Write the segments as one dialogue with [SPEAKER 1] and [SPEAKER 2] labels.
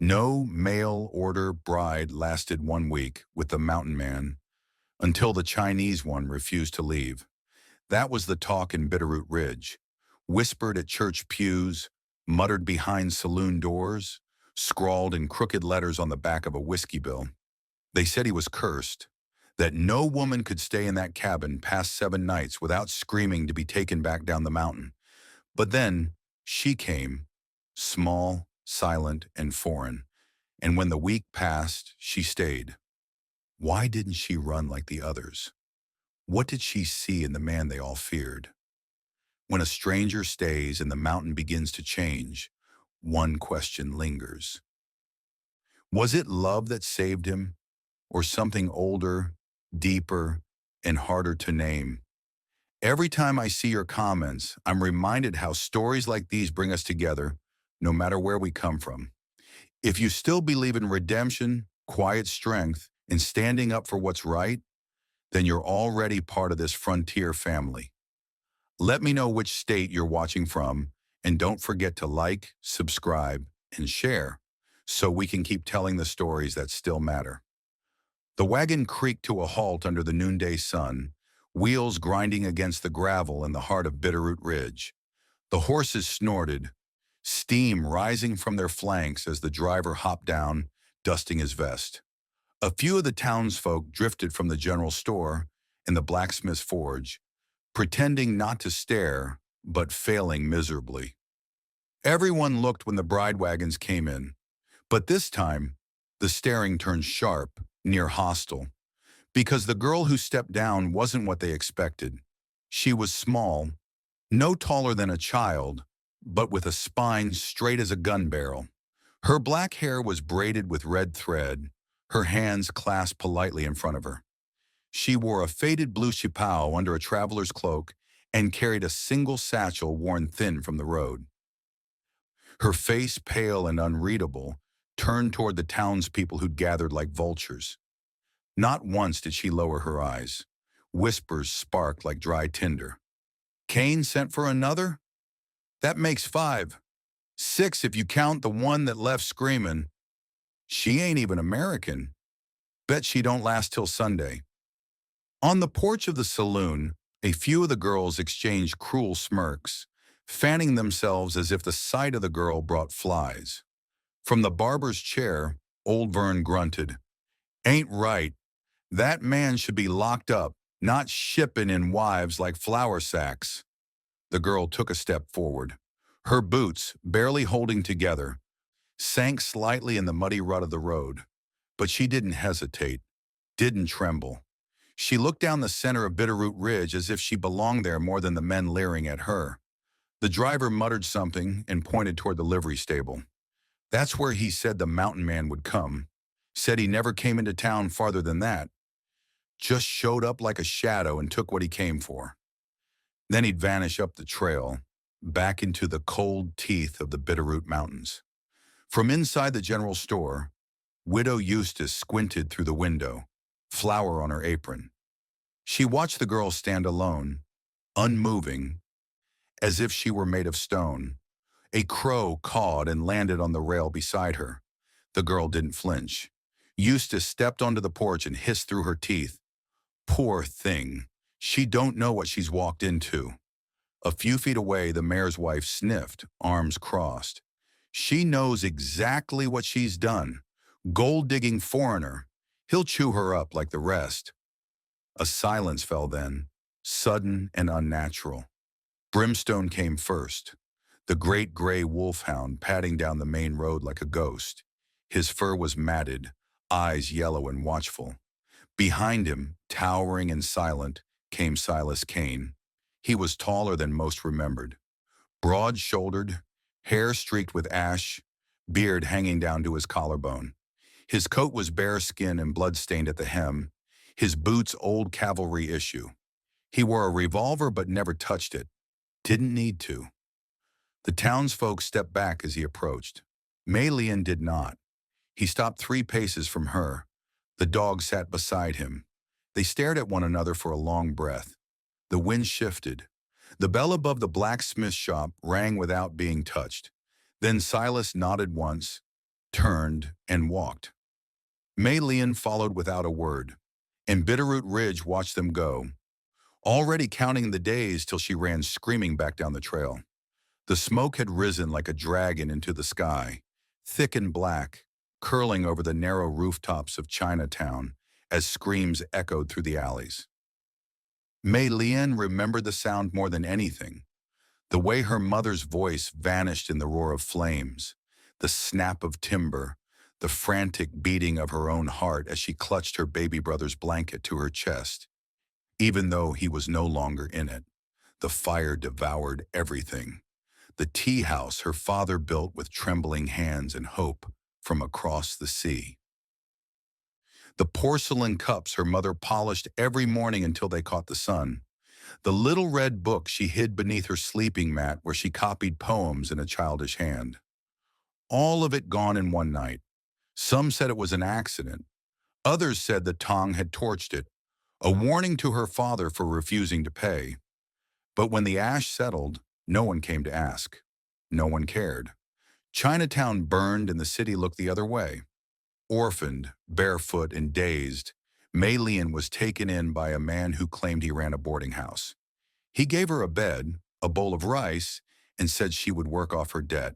[SPEAKER 1] No mail-order bride lasted 1 week with the mountain man until the Chinese one refused to leave. That was the talk in Bitterroot Ridge, whispered at church pews, muttered behind saloon doors, scrawled in crooked letters on the back of a whiskey bill. They said he was cursed, that no woman could stay in that cabin past 7 nights without screaming to be taken back down the mountain. But then she came, small, silent, and foreign, and when the week passed, she stayed. Why didn't she run like the others? What did she see in the man they all feared? When a stranger stays and the mountain begins to change, one question lingers. Was it love that saved him, or something older, deeper, and harder to name? Every time I see your comments, I'm reminded how stories like these bring us together, no matter where we come from. If you still believe in redemption, quiet strength, and standing up for what's right, then you're already part of this frontier family. Let me know which state you're watching from, and don't forget to like, subscribe, and share so we can keep telling the stories that still matter. The wagon creaked to a halt under the noonday sun, wheels grinding against the gravel in the heart of Bitterroot Ridge. The horses snorted, steam rising from their flanks as the driver hopped down, dusting his vest. A few of the townsfolk drifted from the general store and the blacksmith's forge, pretending not to stare, but failing miserably. Everyone looked when the bride wagons came in, but this time, the staring turned sharp, near hostile, because the girl who stepped down wasn't what they expected. She was small, no taller than a child, but with a spine straight as a gun barrel. Her black hair was braided with red thread, her hands clasped politely in front of her. She wore a faded blue chapeau under a traveler's cloak and carried a single satchel worn thin from the road. Her face, pale and unreadable, turned toward the townspeople who'd gathered like vultures. Not once did she lower her eyes. Whispers sparked like dry tinder. Cain sent for another? That makes 5. 6 if you count the one that left screaming. She ain't even American. Bet she don't last till Sunday. On the porch of the saloon, a few of the girls exchanged cruel smirks, fanning themselves as if the sight of the girl brought flies. From the barber's chair, old Vern grunted, "Ain't right. That man should be locked up, not shipping in wives like flour sacks." The girl took a step forward. Her boots, barely holding together, sank slightly in the muddy rut of the road. But she didn't hesitate, didn't tremble. She looked down the center of Bitterroot Ridge as if she belonged there more than the men leering at her. The driver muttered something and pointed toward the livery stable. That's where he said the mountain man would come. Said he never came into town farther than that. Just showed up like a shadow and took what he came for. Then he'd vanish up the trail, back into the cold teeth of the Bitterroot Mountains. From inside the general store, Widow Eustace squinted through the window, flour on her apron. She watched the girl stand alone, unmoving, as if she were made of stone. A crow cawed and landed on the rail beside her. The girl didn't flinch. Eustace stepped onto the porch and hissed through her teeth, "Poor thing. She don't know what she's walked into." A few feet away, the mayor's wife sniffed, arms crossed. "She knows exactly what she's done. Gold-digging foreigner. He'll chew her up like the rest." A silence fell then, sudden and unnatural. Brimstone came first, the great gray wolfhound padding down the main road like a ghost. His fur was matted, eyes yellow and watchful. Behind him, towering and silent, came Silas Cain. He was taller than most remembered. Broad-shouldered, hair streaked with ash, beard hanging down to his collarbone. His coat was bearskin and blood-stained at the hem, his boots old cavalry issue. He wore a revolver but never touched it. Didn't need to. The townsfolk stepped back as he approached. Mei Lien did not. He stopped 3 paces from her. The dog sat beside him. They stared at one another for a long breath. The wind shifted. The bell above the blacksmith shop rang without being touched. Then Silas nodded once, turned, and walked. Mei Lien followed without a word, and Bitterroot Ridge watched them go, already counting the days till she ran screaming back down the trail. The smoke had risen like a dragon into the sky, thick and black, curling over the narrow rooftops of Chinatown as screams echoed through the alleys. Mei Lien remembered the sound more than anything, the way her mother's voice vanished in the roar of flames, the snap of timber, the frantic beating of her own heart as she clutched her baby brother's blanket to her chest. Even though he was no longer in it, the fire devoured everything. The tea house her father built with trembling hands and hope from across the sea. The porcelain cups her mother polished every morning until they caught the sun. The little red book she hid beneath her sleeping mat where she copied poems in a childish hand. All of it gone in one night. Some said it was an accident. Others said the Tong had torched it, a warning to her father for refusing to pay. But when the ash settled, no one came to ask. No one cared. Chinatown burned and the city looked the other way. Orphaned, barefoot, and dazed, Mei Lien was taken in by a man who claimed he ran a boarding house. He gave her a bed, a bowl of rice, and said she would work off her debt.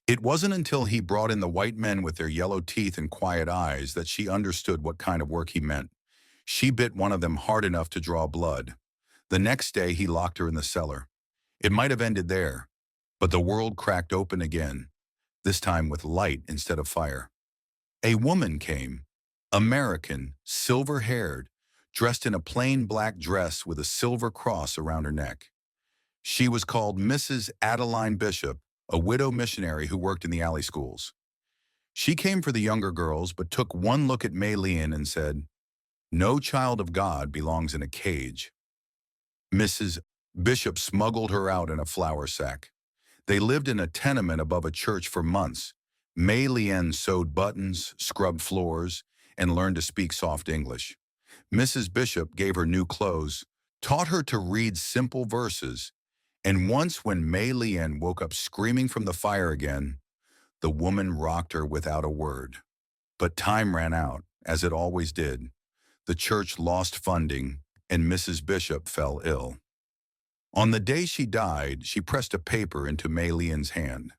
[SPEAKER 1] It wasn't until he brought in the white men with their yellow teeth and quiet eyes that she understood what kind of work he meant. She bit one of them hard enough to draw blood. The next day he locked her in the cellar. It might have ended there, but the world cracked open again, this time with light instead of fire. A woman came, American, silver-haired, dressed in a plain black dress with a silver cross around her neck. She was called Mrs. Adeline Bishop, a widow missionary who worked in the alley schools. She came for the younger girls but took one look at Mei Lien and said, "No child of God belongs in a cage." Mrs. Bishop smuggled her out in a flour sack. They lived in a tenement above a church for months. Mei Lien sewed buttons, scrubbed floors, and learned to speak soft English. Mrs. Bishop gave her new clothes, taught her to read simple verses, and once when Mei Lien woke up screaming from the fire again, the woman rocked her without a word. But time ran out, as it always did. The church lost funding, and Mrs. Bishop fell ill. On the day she died, she pressed a paper into Mei Lien's hand.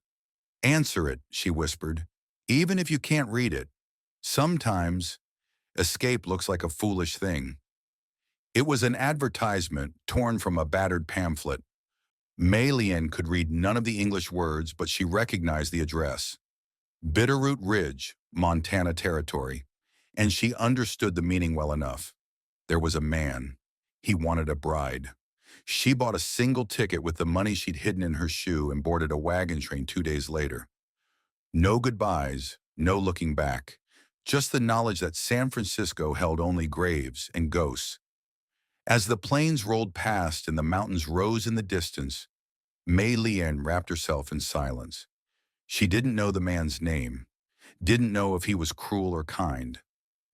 [SPEAKER 1] "Answer it," she whispered, "even if you can't read it. Sometimes, escape looks like a foolish thing." It was an advertisement torn from a battered pamphlet. Mei Lien could read none of the English words, but she recognized the address. Bitterroot Ridge, Montana Territory, and she understood the meaning well enough. There was a man. He wanted a bride. She bought a single ticket with the money she'd hidden in her shoe and boarded a wagon train 2 days later. No goodbyes, no looking back, just the knowledge that San Francisco held only graves and ghosts. As the planes rolled past and the mountains rose in the distance, Mei Lien wrapped herself in silence. She didn't know the man's name, didn't know if he was cruel or kind,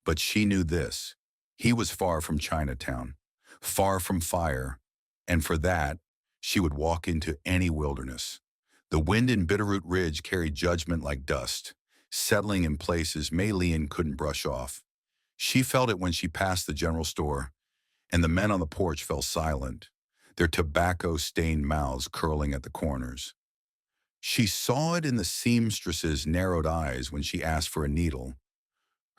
[SPEAKER 1] but she knew this: he was far from Chinatown, far from fire, and for that, she would walk into any wilderness. The wind in Bitterroot Ridge carried judgment like dust, settling in places Mei Lien couldn't brush off. She felt it when she passed the general store, and the men on the porch fell silent, their tobacco-stained mouths curling at the corners. She saw it in the seamstress's narrowed eyes when she asked for a needle,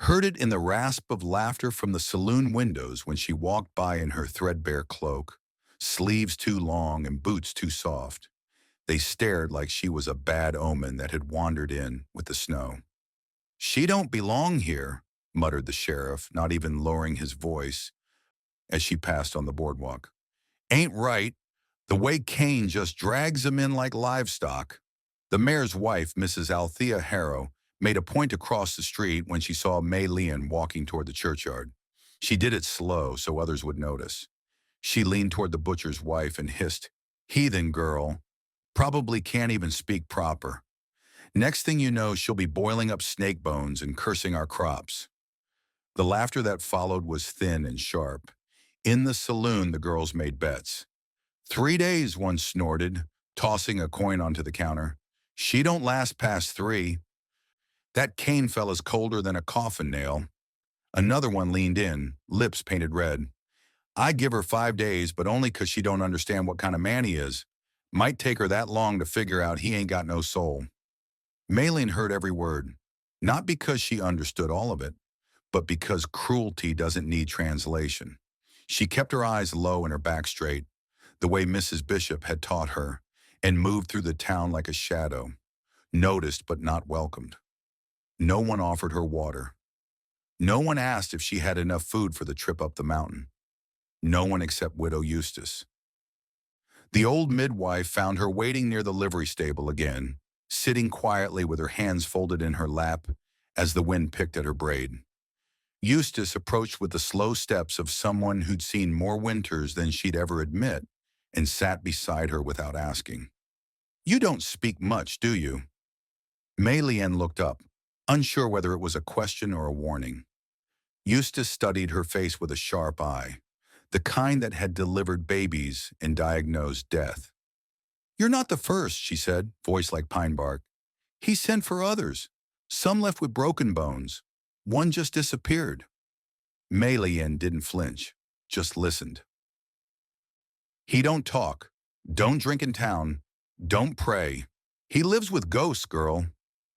[SPEAKER 1] heard it in the rasp of laughter from the saloon windows when she walked by in her threadbare cloak, sleeves too long and boots too soft. They stared like she was a bad omen that had wandered in with the snow. "She don't belong here," muttered the sheriff, not even lowering his voice as she passed on the boardwalk. "Ain't right. The way Cain just drags 'em in like livestock." The mayor's wife, Mrs. Althea Harrow, made a point to cross the street when she saw Mei Lien walking toward the churchyard. She did it slow so others would notice. She leaned toward the butcher's wife and hissed, "Heathen girl. Probably can't even speak proper. Next thing you know, she'll be boiling up snake bones and cursing our crops." The laughter that followed was thin and sharp. In the saloon, the girls made bets. 3 days, one snorted, tossing a coin onto the counter. "She don't last past 3. That Cain fella's colder than a coffin nail. Another one leaned in, lips painted red. I give her 5 days, but only 'cause she don't understand what kind of man he is. Might take her that long to figure out he ain't got no soul. Mei Lien heard every word, not because she understood all of it, but because cruelty doesn't need translation. She kept her eyes low and her back straight, the way Mrs. Bishop had taught her, and moved through the town like a shadow, noticed but not welcomed. No one offered her water. No one asked if she had enough food for the trip up the mountain. No one except Widow Eustace. The old midwife found her waiting near the livery stable again, sitting quietly with her hands folded in her lap as the wind picked at her braid. Eustace approached with the slow steps of someone who'd seen more winters than she'd ever admit and sat beside her without asking. You don't speak much, do you? Mei Lien looked up, unsure whether it was a question or a warning. Eustace studied her face with a sharp eye, the kind that had delivered babies and diagnosed death. You're not the first, she said, voice like pine bark. He sent for others. Some left with broken bones. One just disappeared. Mei Lien didn't flinch, just listened. He don't talk, don't drink in town, don't pray. He lives with ghosts, girl.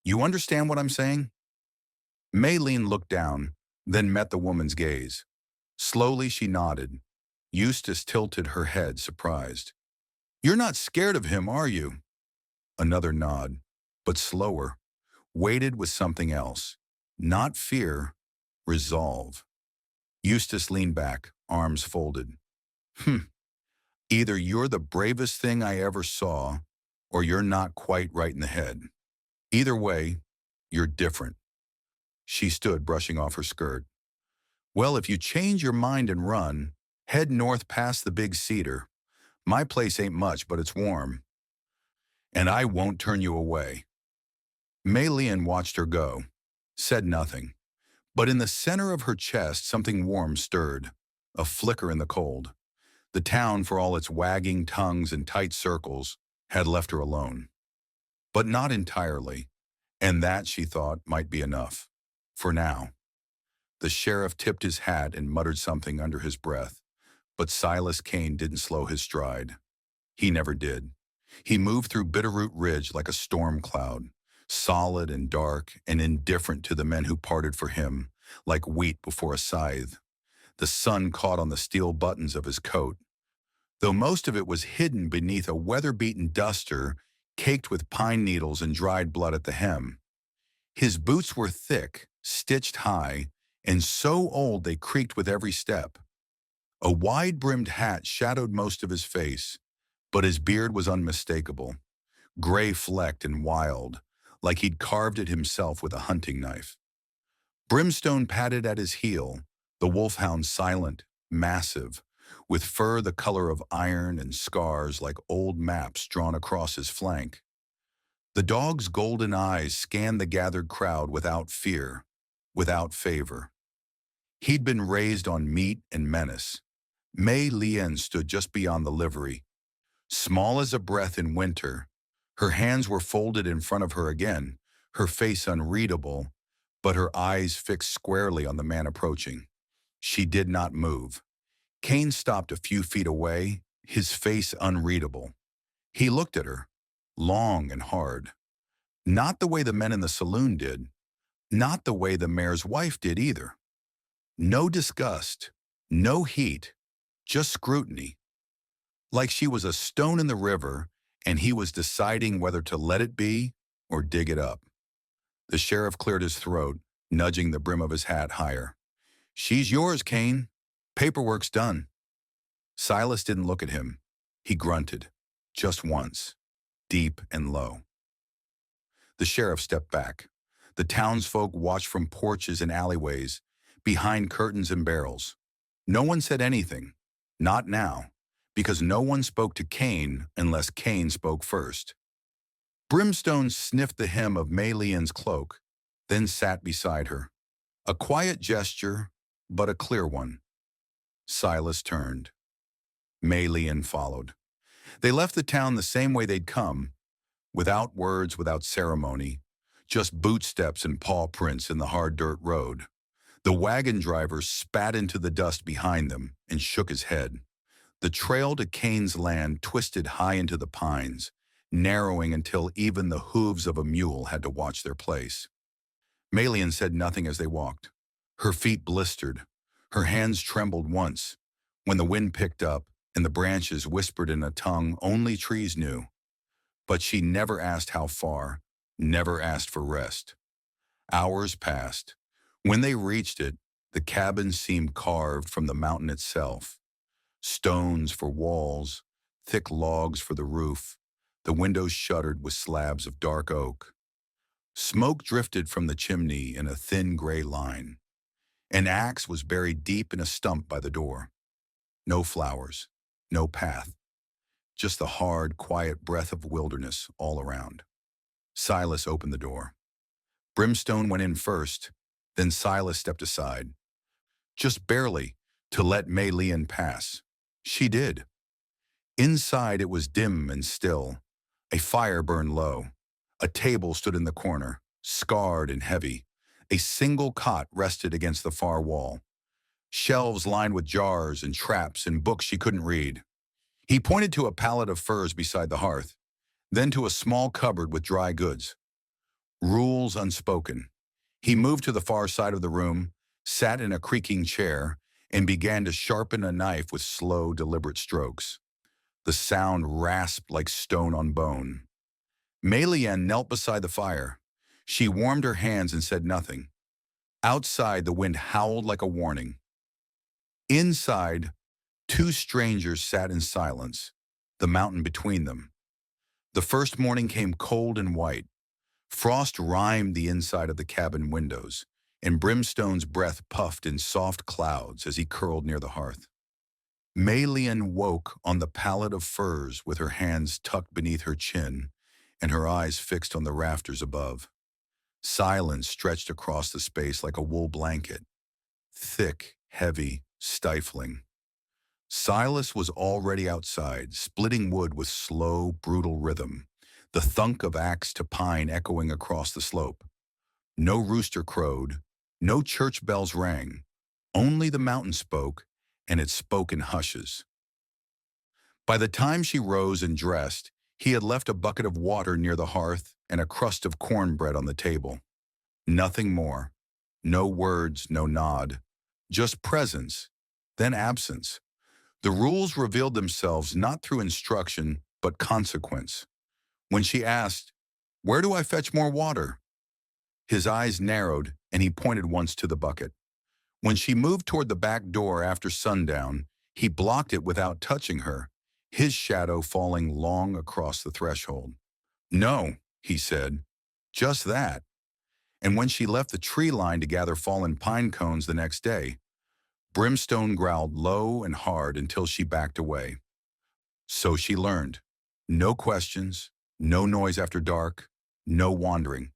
[SPEAKER 1] You understand what I'm saying? Mei Lien looked down, then met the woman's gaze. Slowly she nodded. Eustace tilted her head, surprised. You're not scared of him, are you? Another nod, but slower, weighted with something else. Not fear, resolve. Eustace leaned back, arms folded. Either you're the bravest thing I ever saw, or you're not quite right in the head. Either way, you're different. She stood, brushing off her skirt. Well, if you change your mind and run, head north past the big cedar. My place ain't much, but it's warm. And I won't turn you away. Mei Lien watched her go, said nothing. But in the center of her chest, something warm stirred, a flicker in the cold. The town, for all its wagging tongues and tight circles, had left her alone. But not entirely, and that, she thought, might be enough. For now. The sheriff tipped his hat and muttered something under his breath, but Silas Cain didn't slow his stride. He never did. He moved through Bitterroot Ridge like a storm cloud, solid and dark and indifferent to the men who parted for him, like wheat before a scythe. The sun caught on the steel buttons of his coat, though most of it was hidden beneath a weather-beaten duster caked with pine needles and dried blood at the hem. His boots were thick, stitched high, and so old they creaked with every step. A wide-brimmed hat shadowed most of his face, but his beard was unmistakable, gray-flecked and wild, like he'd carved it himself with a hunting knife. Brimstone padded at his heel, the wolfhound silent, massive, with fur the color of iron and scars like old maps drawn across his flank. The dog's golden eyes scanned the gathered crowd without fear, without favor. He'd been raised on meat and menace. Mei Lien stood just beyond the livery. Small as a breath in winter, her hands were folded in front of her again, her face unreadable, but her eyes fixed squarely on the man approaching. She did not move. Cain stopped a few feet away, his face unreadable. He looked at her, long and hard. Not the way the men in the saloon did, not the way the mayor's wife did either. No disgust, no heat, just scrutiny. Like she was a stone in the river and he was deciding whether to let it be or dig it up. The sheriff cleared his throat, nudging the brim of his hat higher. She's yours, Cain. Paperwork's done. Silas didn't look at him. He grunted, just once, deep and low. The sheriff stepped back. The townsfolk watched from porches and alleyways, behind curtains and barrels. No one said anything, not now, because no one spoke to Cain unless Cain spoke first. Brimstone sniffed the hem of Mei Lien's cloak, then sat beside her. A quiet gesture, but a clear one. Silas turned. Mei Lien followed. They left the town the same way they'd come, without words, without ceremony, just boot steps and paw prints in the hard dirt road. The wagon driver spat into the dust behind them and shook his head. The trail to Cain's land twisted high into the pines, narrowing until even the hooves of a mule had to watch their place. Mei Lien said nothing as they walked. Her feet blistered. Her hands trembled once, when the wind picked up and the branches whispered in a tongue only trees knew. But she never asked how far, never asked for rest. Hours passed. When they reached it, the cabin seemed carved from the mountain itself. Stones for walls, thick logs for the roof, the windows shuttered with slabs of dark oak. Smoke drifted from the chimney in a thin gray line. An axe was buried deep in a stump by the door. No flowers, no path, just the hard, quiet breath of wilderness all around. Silas opened the door. Brimstone went in first, then Silas stepped aside, just barely, to let Mei Lien pass. She did. Inside it was dim and still. A fire burned low. A table stood in the corner, scarred and heavy. A single cot rested against the far wall. Shelves lined with jars and traps and books she couldn't read. He pointed to a pallet of furs beside the hearth, then to a small cupboard with dry goods. Rules unspoken. He moved to the far side of the room, sat in a creaking chair, and began to sharpen a knife with slow, deliberate strokes. The sound rasped like stone on bone. Mei Lien knelt beside the fire. She warmed her hands and said nothing. Outside, the wind howled like a warning. Inside, two strangers sat in silence, the mountain between them. The first morning came cold and white. Frost rimed the inside of the cabin windows, and Brimstone's breath puffed in soft clouds as he curled near the hearth. Mei Lien woke on the pallet of furs with her hands tucked beneath her chin and her eyes fixed on the rafters above. Silence stretched across the space like a wool blanket, thick, heavy, stifling. Silas was already outside, splitting wood with slow, brutal rhythm, the thunk of axe to pine echoing across the slope. No rooster crowed, no church bells rang. Only the mountain spoke, and it spoke in hushes. By the time she rose and dressed, he had left a bucket of water near the hearth and a crust of cornbread on the table. Nothing more. No words, no nod. Just presence, then absence. The rules revealed themselves not through instruction, but consequence. When she asked, "Where do I fetch more water?" His eyes narrowed, and he pointed once to the bucket. When she moved toward the back door after sundown, he blocked it without touching her, his shadow falling long across the threshold. "No," he said, "just that." And when she left the tree line to gather fallen pine cones the next day, Brimstone growled low and hard until she backed away. So she learned. No questions, no noise after dark, no wandering.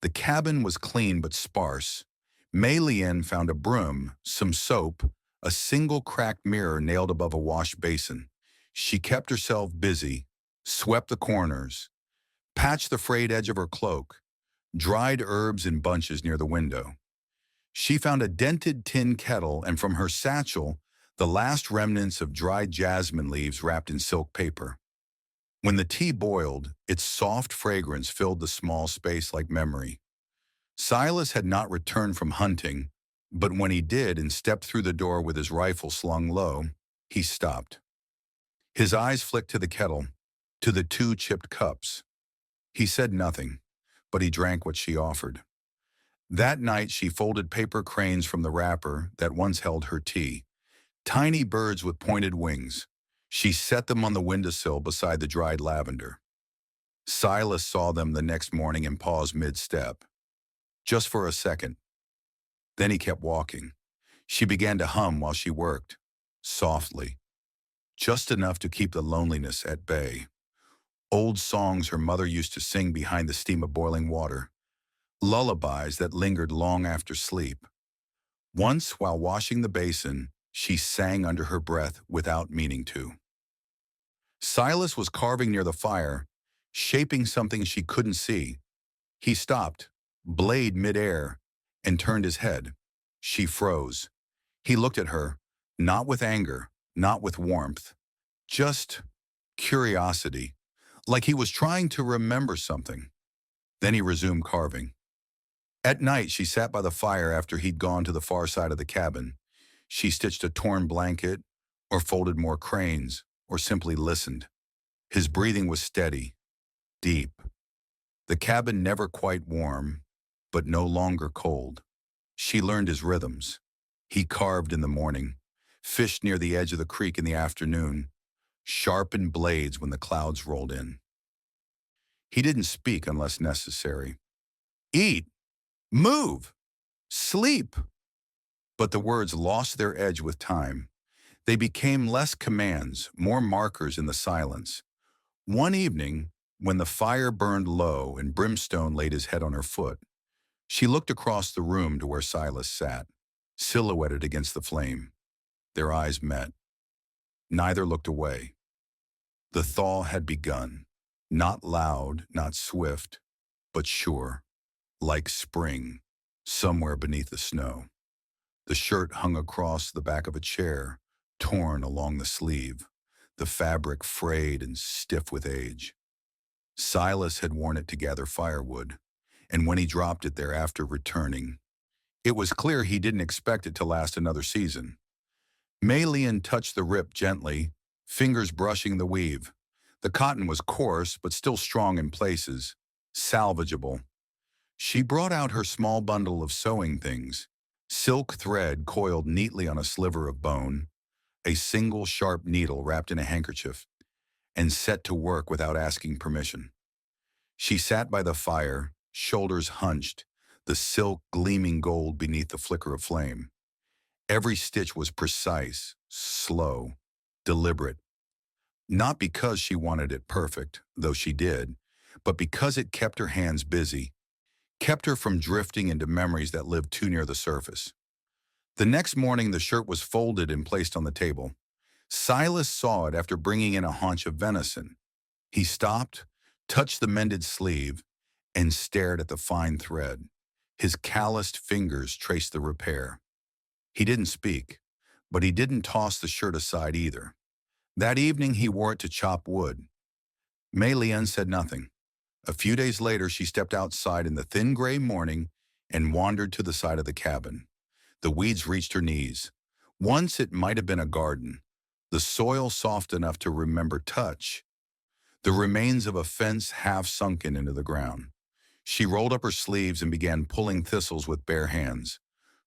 [SPEAKER 1] The cabin was clean but sparse. Mei Lien found a broom, some soap, a single cracked mirror nailed above a wash basin. She kept herself busy, swept the corners, patched the frayed edge of her cloak, dried herbs in bunches near the window. She found a dented tin kettle, and from her satchel, the last remnants of dried jasmine leaves wrapped in silk paper. When the tea boiled, its soft fragrance filled the small space like memory. Silas had not returned from hunting, but when he did and stepped through the door with his rifle slung low, he stopped. His eyes flicked to the kettle, to the two chipped cups. He said nothing, but he drank what she offered. That night she folded paper cranes from the wrapper that once held her tea, tiny birds with pointed wings. She set them on the windowsill beside the dried lavender. Silas saw them the next morning and paused mid-step, just for a second. Then he kept walking. She began to hum while she worked, softly, just enough to keep the loneliness at bay. Old songs her mother used to sing behind the steam of boiling water, lullabies that lingered long after sleep. Once, while washing the basin, she sang under her breath without meaning to. Silas was carving near the fire, shaping something she couldn't see. He stopped, blade midair, and turned his head. She froze. He looked at her, not with anger, not with warmth, just curiosity, like he was trying to remember something. Then he resumed carving. At night, she sat by the fire after he'd gone to the far side of the cabin. She stitched a torn blanket, or folded more cranes, or simply listened. His breathing was steady, deep. The cabin never quite warm, but no longer cold. She learned his rhythms. He carved in the morning, fished near the edge of the creek in the afternoon, sharpened blades when the clouds rolled in. He didn't speak unless necessary. Eat, move, sleep. But the words lost their edge with time. They became less commands, more markers in the silence. One evening, when the fire burned low and Brimstone laid his head on her foot, she looked across the room to where Silas sat, silhouetted against the flame. Their eyes met. Neither looked away. The thaw had begun, not loud, not swift, but sure, like spring, somewhere beneath the snow. The shirt hung across the back of a chair, torn along the sleeve, the fabric frayed and stiff with age. Silas had worn it to gather firewood, and when he dropped it there after returning, it was clear he didn't expect it to last another season. Mei Lien touched the rip gently, fingers brushing the weave. The cotton was coarse, but still strong in places, salvageable. She brought out her small bundle of sewing things, silk thread coiled neatly on a sliver of bone, a single sharp needle wrapped in a handkerchief, and set to work without asking permission. She sat by the fire, shoulders hunched, the silk gleaming gold beneath the flicker of flame. Every stitch was precise, slow, deliberate. Not because she wanted it perfect, though she did, but because it kept her hands busy, kept her from drifting into memories that lived too near the surface. The next morning, the shirt was folded and placed on the table. Silas saw it after bringing in a haunch of venison. He stopped, touched the mended sleeve, and stared at the fine thread. His calloused fingers traced the repair. He didn't speak, but he didn't toss the shirt aside either. That evening, he wore it to chop wood. Mei Lien said nothing. A few days later, she stepped outside in the thin gray morning and wandered to the side of the cabin. The weeds reached her knees. Once it might have been a garden, the soil soft enough to remember touch, the remains of a fence half sunken into the ground. She rolled up her sleeves and began pulling thistles with bare hands.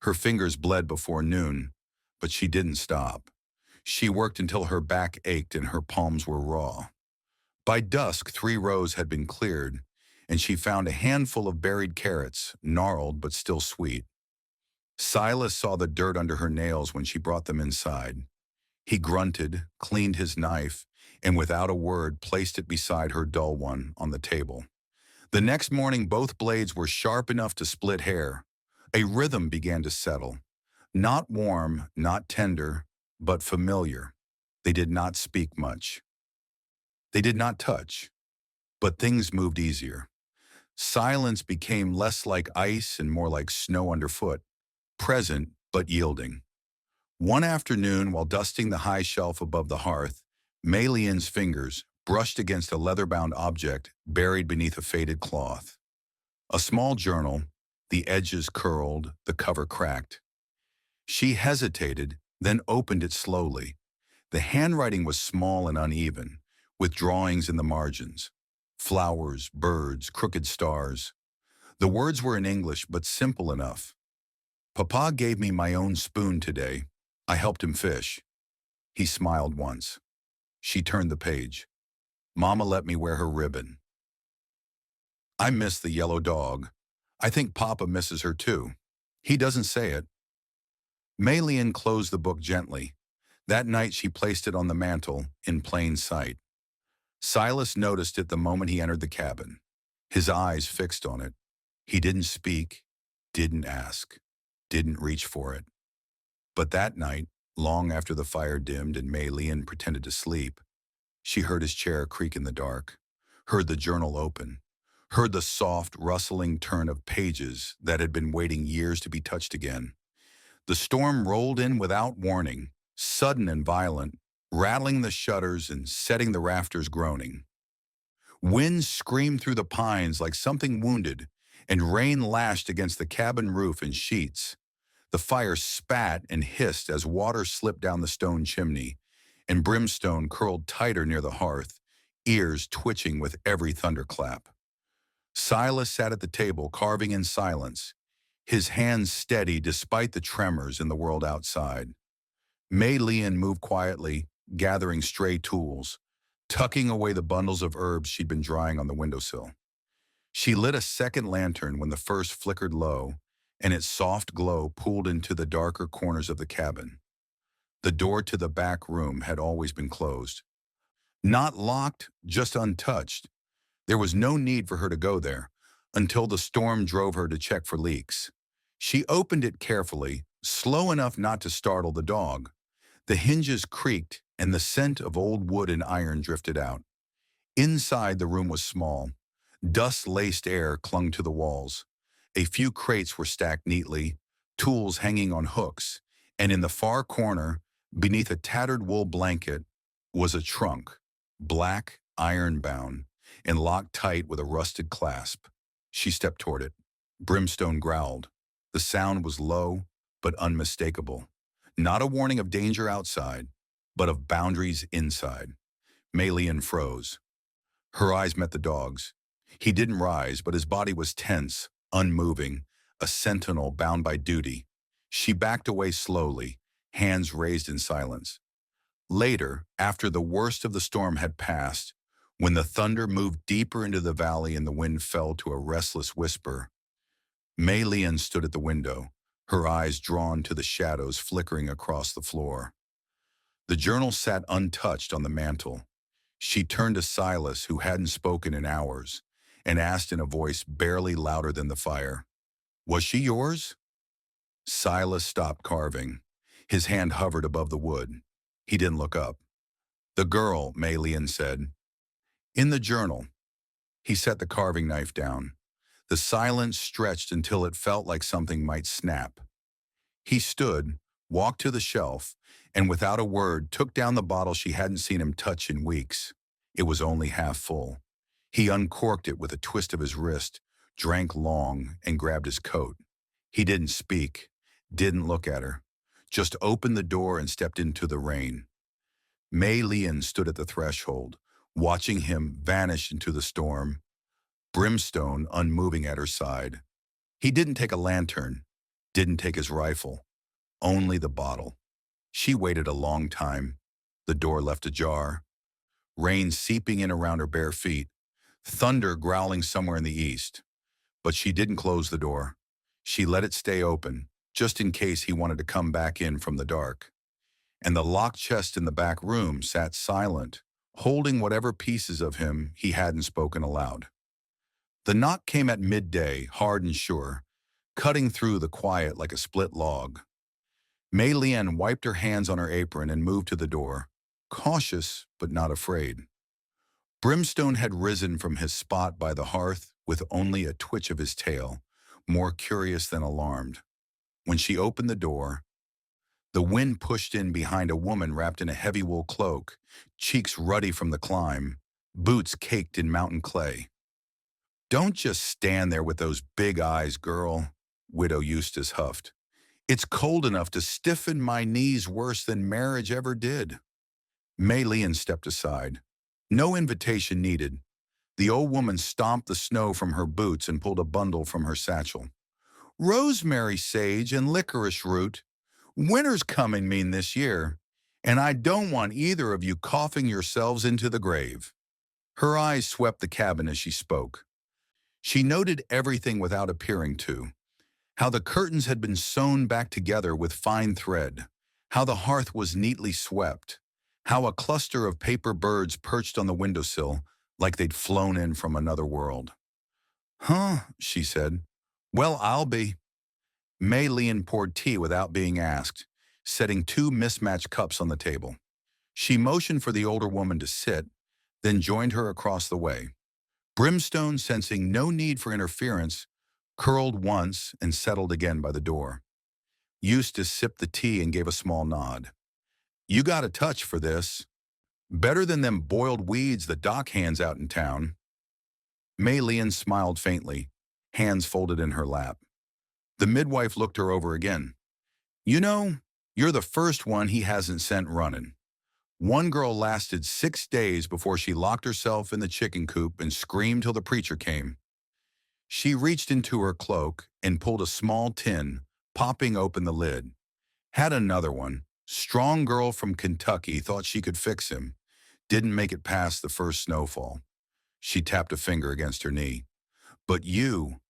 [SPEAKER 1] Her fingers bled before noon, but she didn't stop. She worked until her back ached and her palms were raw. By dusk, 3 rows had been cleared, and she found a handful of buried carrots, gnarled but still sweet. Silas saw the dirt under her nails when she brought them inside. He grunted, cleaned his knife, and without a word placed it beside her dull one on the table. The next morning, both blades were sharp enough to split hair. A rhythm began to settle. Not warm, not tender, but familiar. They did not speak much. They did not touch, but things moved easier. Silence became less like ice and more like snow underfoot, present but yielding. One afternoon, while dusting the high shelf above the hearth, Mei Lien's fingers brushed against a leather-bound object buried beneath a faded cloth. A small journal, the edges curled, the cover cracked. She hesitated, then opened it slowly. The handwriting was small and uneven, with drawings in the margins. Flowers, birds, crooked stars. The words were in English, but simple enough. Papa gave me my own spoon today. I helped him fish. He smiled once. She turned the page. Mama let me wear her ribbon. I miss the yellow dog. I think Papa misses her too. He doesn't say it. Mei Lien closed the book gently. That night she placed it on the mantel, in plain sight. Silas noticed it the moment he entered the cabin. His eyes fixed on it. He didn't speak, didn't ask, didn't reach for it. But that night, long after the fire dimmed and Mei Lien pretended to sleep, she heard his chair creak in the dark, heard the journal open, heard the soft, rustling turn of pages that had been waiting years to be touched again. The storm rolled in without warning, sudden and violent, rattling the shutters and setting the rafters groaning. Wind screamed through the pines like something wounded, and rain lashed against the cabin roof in sheets. The fire spat and hissed as water slipped down the stone chimney, and brimstone curled tighter near the hearth, ears twitching with every thunderclap. Silas sat at the table, carving in silence, his hands steady despite the tremors in the world outside. Mei Lien moved quietly, gathering stray tools, tucking away the bundles of herbs she'd been drying on the windowsill. She lit a second lantern when the first flickered low, and its soft glow pooled into the darker corners of the cabin. The door to the back room had always been closed. Not locked, just untouched. There was no need for her to go there, until the storm drove her to check for leaks. She opened it carefully, slow enough not to startle the dog. The hinges creaked, and the scent of old wood and iron drifted out. Inside, the room was small. Dust-laced air clung to the walls. A few crates were stacked neatly, tools hanging on hooks, and in the far corner, beneath a tattered wool blanket, was a trunk, black, iron-bound, and locked tight with a rusted clasp. She stepped toward it. Brimstone growled. The sound was low, but unmistakable. Not a warning of danger outside, but of boundaries inside. Mei Lien froze. Her eyes met the dog's. He didn't rise, but his body was tense, unmoving, a sentinel bound by duty. She backed away slowly, hands raised in silence. Later, after the worst of the storm had passed, when the thunder moved deeper into the valley and the wind fell to a restless whisper, Mei Lien stood at the window, her eyes drawn to the shadows flickering across the floor. The journal sat untouched on the mantel. She turned to Silas, who hadn't spoken in hours, and asked in a voice barely louder than the fire, "Was she yours?" Silas stopped carving. His hand hovered above the wood. He didn't look up. "The girl," Mei Lien said. "In the journal." He set the carving knife down. The silence stretched until it felt like something might snap. He stood, walked to the shelf, and without a word took down the bottle she hadn't seen him touch in weeks. It was only half full. He uncorked it with a twist of his wrist, drank long, and grabbed his coat. He didn't speak, didn't look at her, just opened the door and stepped into the rain. Mei Lien stood at the threshold, watching him vanish into the storm, brimstone unmoving at her side. He didn't take a lantern, didn't take his rifle, only the bottle. She waited a long time. The door left ajar, rain seeping in around her bare feet, thunder growling somewhere in the east. But she didn't close the door. She let it stay open, just in case he wanted to come back in from the dark. And the locked chest in the back room sat silent, holding whatever pieces of him he hadn't spoken aloud. The knock came at midday, hard and sure, cutting through the quiet like a split log. Mei Lien wiped her hands on her apron and moved to the door, cautious but not afraid. Brimstone had risen from his spot by the hearth with only a twitch of his tail, more curious than alarmed. When she opened the door, the wind pushed in behind a woman wrapped in a heavy wool cloak, cheeks ruddy from the climb, boots caked in mountain clay. "Don't just stand there with those big eyes, girl," Widow Eustace huffed. "It's cold enough to stiffen my knees worse than marriage ever did." Mei Lien stepped aside. No invitation needed. The old woman stomped the snow from her boots and pulled a bundle from her satchel. "Rosemary sage and licorice root. Winter's coming mean this year, and I don't want either of you coughing yourselves into the grave." Her eyes swept the cabin as she spoke. She noted everything without appearing to. How the curtains had been sewn back together with fine thread. How the hearth was neatly swept. How a cluster of paper birds perched on the windowsill like they'd flown in from another world. "Huh," she said. "Well, I'll be." Mei Lien poured tea without being asked, setting two mismatched cups on the table. She motioned for the older woman to sit, then joined her across the way. Brimstone, sensing no need for interference, curled once and settled again by the door. Eustace sipped the tea and gave a small nod. You got a touch for this. Better than them boiled weeds the doc hands out in town. Mei Lien smiled faintly, hands folded in her lap. The midwife looked her over again. You know, you're the first one he hasn't sent running. One girl lasted 6 days before she locked herself in the chicken coop and screamed till the preacher came. She reached into her cloak and pulled a small tin, popping open the lid. Had another one. Strong girl from Kentucky thought she could fix him. Didn't make it past the first snowfall. She tapped a finger against her knee. But you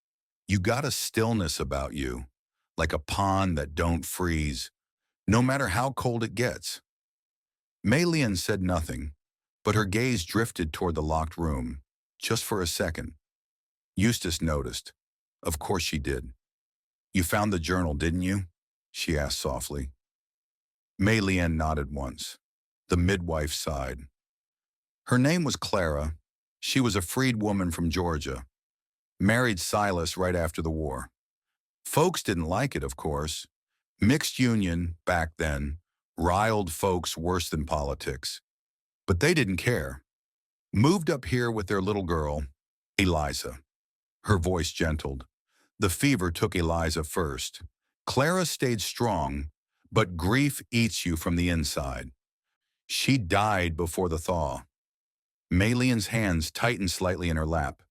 [SPEAKER 1] got a stillness about you, like a pond that don't freeze, no matter how cold it gets. Mei Lien said nothing, but her gaze drifted toward the locked room, just for a second. Eustace noticed. Of course she did. You found the journal, didn't you? She asked softly. Mei Lien nodded once. The midwife sighed. Her name was Clara. She was a freed woman from Georgia. Married Silas right after the war. Folks didn't like it, of course. Mixed union, back then, riled folks worse than politics. But they didn't care. Moved up here with their little girl, Eliza. Her voice gentled. The fever took Eliza first. Clara stayed strong, but grief eats you from the inside. She died before the thaw. Mei Lien's hands tightened slightly in her lap.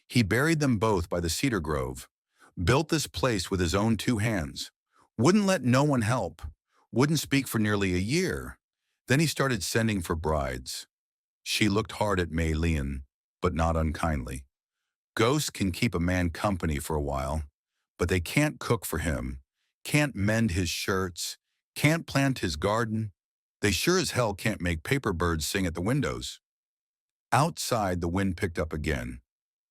[SPEAKER 1] He buried them both by the cedar grove. Built this place with his own 2 hands. Wouldn't let no one help. Wouldn't speak for nearly a year. Then he started sending for brides. She looked hard at Mei Lien, but not unkindly. Ghosts can keep a man company for a while, but they can't cook for him, can't mend his shirts, can't plant his garden. They sure as hell can't make paper birds sing at the windows. Outside, the wind picked up again,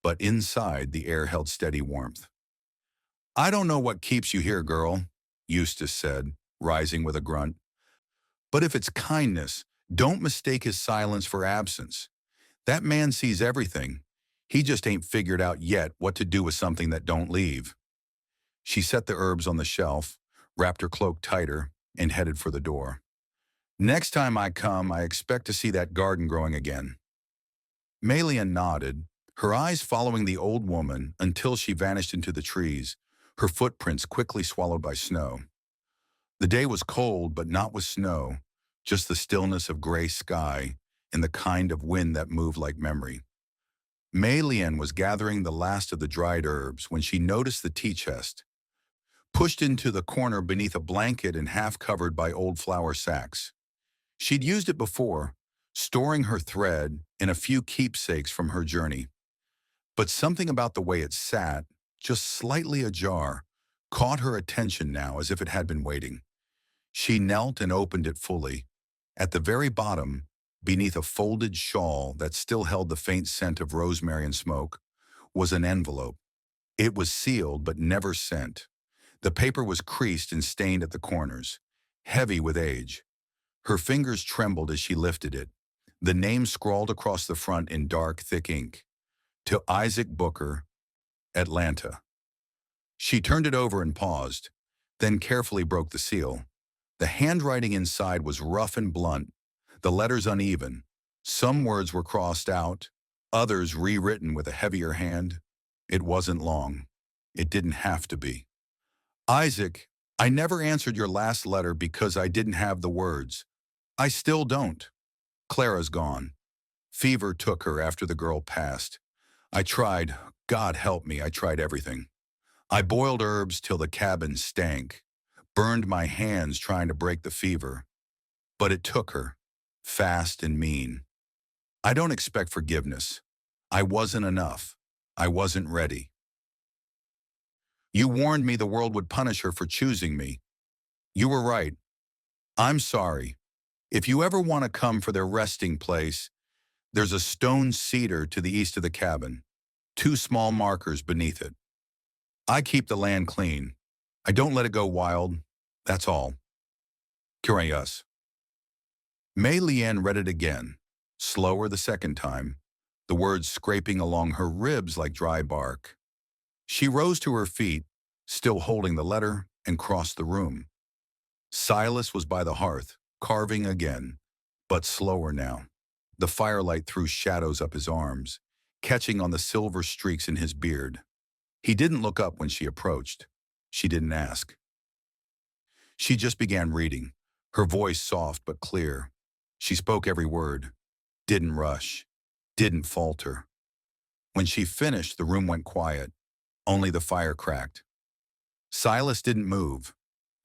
[SPEAKER 1] but inside, the air held steady warmth. I don't know what keeps you here, girl, Eustace said, rising with a grunt. But if it's kindness, don't mistake his silence for absence. That man sees everything. He just ain't figured out yet what to do with something that don't leave. She set the herbs on the shelf, wrapped her cloak tighter, and headed for the door. Next time I come, I expect to see that garden growing again. Mei Lien nodded, her eyes following the old woman until she vanished into the trees, her footprints quickly swallowed by snow. The day was cold, but not with snow, just the stillness of gray sky and the kind of wind that moved like memory. Mei Lien was gathering the last of the dried herbs when she noticed the tea chest, pushed into the corner beneath a blanket and half covered by old flour sacks. She'd used it before, storing her thread and a few keepsakes from her journey. But something about the way it sat, just slightly ajar, caught her attention now as if it had been waiting. She knelt and opened it fully. At the very bottom, beneath a folded shawl that still held the faint scent of rosemary and smoke, was an envelope. It was sealed but never sent. The paper was creased and stained at the corners, heavy with age. Her fingers trembled as she lifted it, the name scrawled across the front in dark, thick ink. To Isaac Booker, Atlanta. She turned it over and paused, then carefully broke the seal. The handwriting inside was rough and blunt, the letters uneven. Some words were crossed out, others rewritten with a heavier hand. It wasn't long. It didn't have to be. Isaac, I never answered your last letter because I didn't have the words. I still don't. Clara's gone. Fever took her after the girl passed. I tried, God help me, I tried everything. I boiled herbs till the cabin stank, burned my hands trying to break the fever. But it took her, fast and mean. I don't expect forgiveness. I wasn't enough. I wasn't ready. You warned me the world would punish her for choosing me. You were right. I'm sorry. If you ever want to come for their resting place, there's a stone cedar to the east of the cabin, 2 small markers beneath it. I keep the land clean. I don't let it go wild. That's all. Curious. Mei Lien read it again, slower the second time, the words scraping along her ribs like dry bark. She rose to her feet, still holding the letter, and crossed the room. Silas was by the hearth, carving again, but slower now. The firelight threw shadows up his arms, catching on the silver streaks in his beard. He didn't look up when she approached. She didn't ask. She just began reading, her voice soft but clear. She spoke every word, didn't rush, didn't falter. When she finished, the room went quiet. Only the fire cracked. Silas didn't move.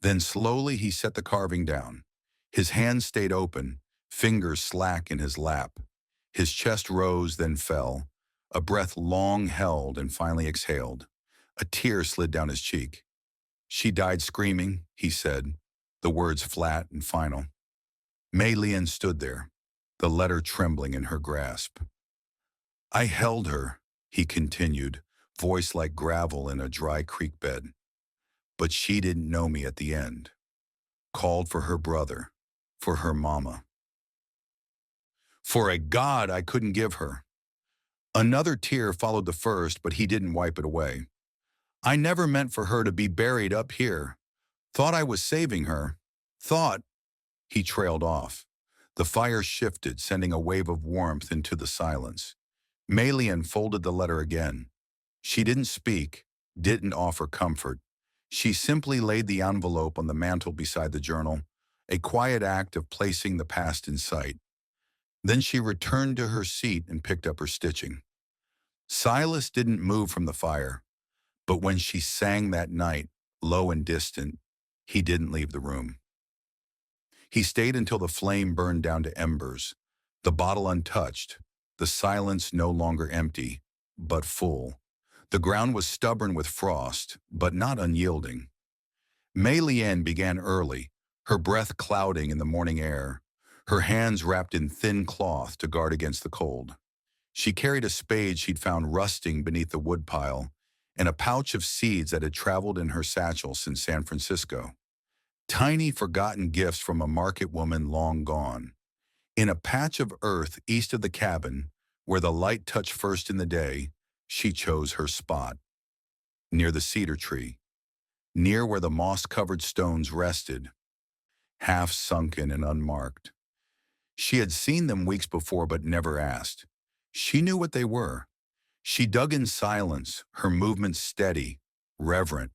[SPEAKER 1] Then slowly he set the carving down. His hands stayed open, fingers slack in his lap. His chest rose, then fell. A breath long held and finally exhaled. A tear slid down his cheek. "She died screaming," he said, the words flat and final. Mei Lien stood there, the letter trembling in her grasp. "I held her," he continued, voice like gravel in a dry creek bed. "But she didn't know me at the end. Called for her brother, for her mama. For a God I couldn't give her." Another tear followed the first, but he didn't wipe it away. "I never meant for her to be buried up here. Thought I was saving her. Thought—" He trailed off. The fire shifted, sending a wave of warmth into the silence. Mei Lien folded the letter again. She didn't speak, didn't offer comfort. She simply laid the envelope on the mantel beside the journal, a quiet act of placing the past in sight. Then she returned to her seat and picked up her stitching. Silas didn't move from the fire, but when she sang that night, low and distant, he didn't leave the room. He stayed until the flame burned down to embers, the bottle untouched, the silence no longer empty, but full. The ground was stubborn with frost, but not unyielding. Mei Lien began early, her breath clouding in the morning air, her hands wrapped in thin cloth to guard against the cold. She carried a spade she'd found rusting beneath the woodpile and a pouch of seeds that had traveled in her satchel since San Francisco. Tiny forgotten gifts from a market woman long gone. In a patch of earth east of the cabin, where the light touched first in the day, she chose her spot. Near the cedar tree, near where the moss-covered stones rested, half sunken and unmarked. She had seen them weeks before but never asked. She knew what they were. She dug in silence, her movements steady, reverent.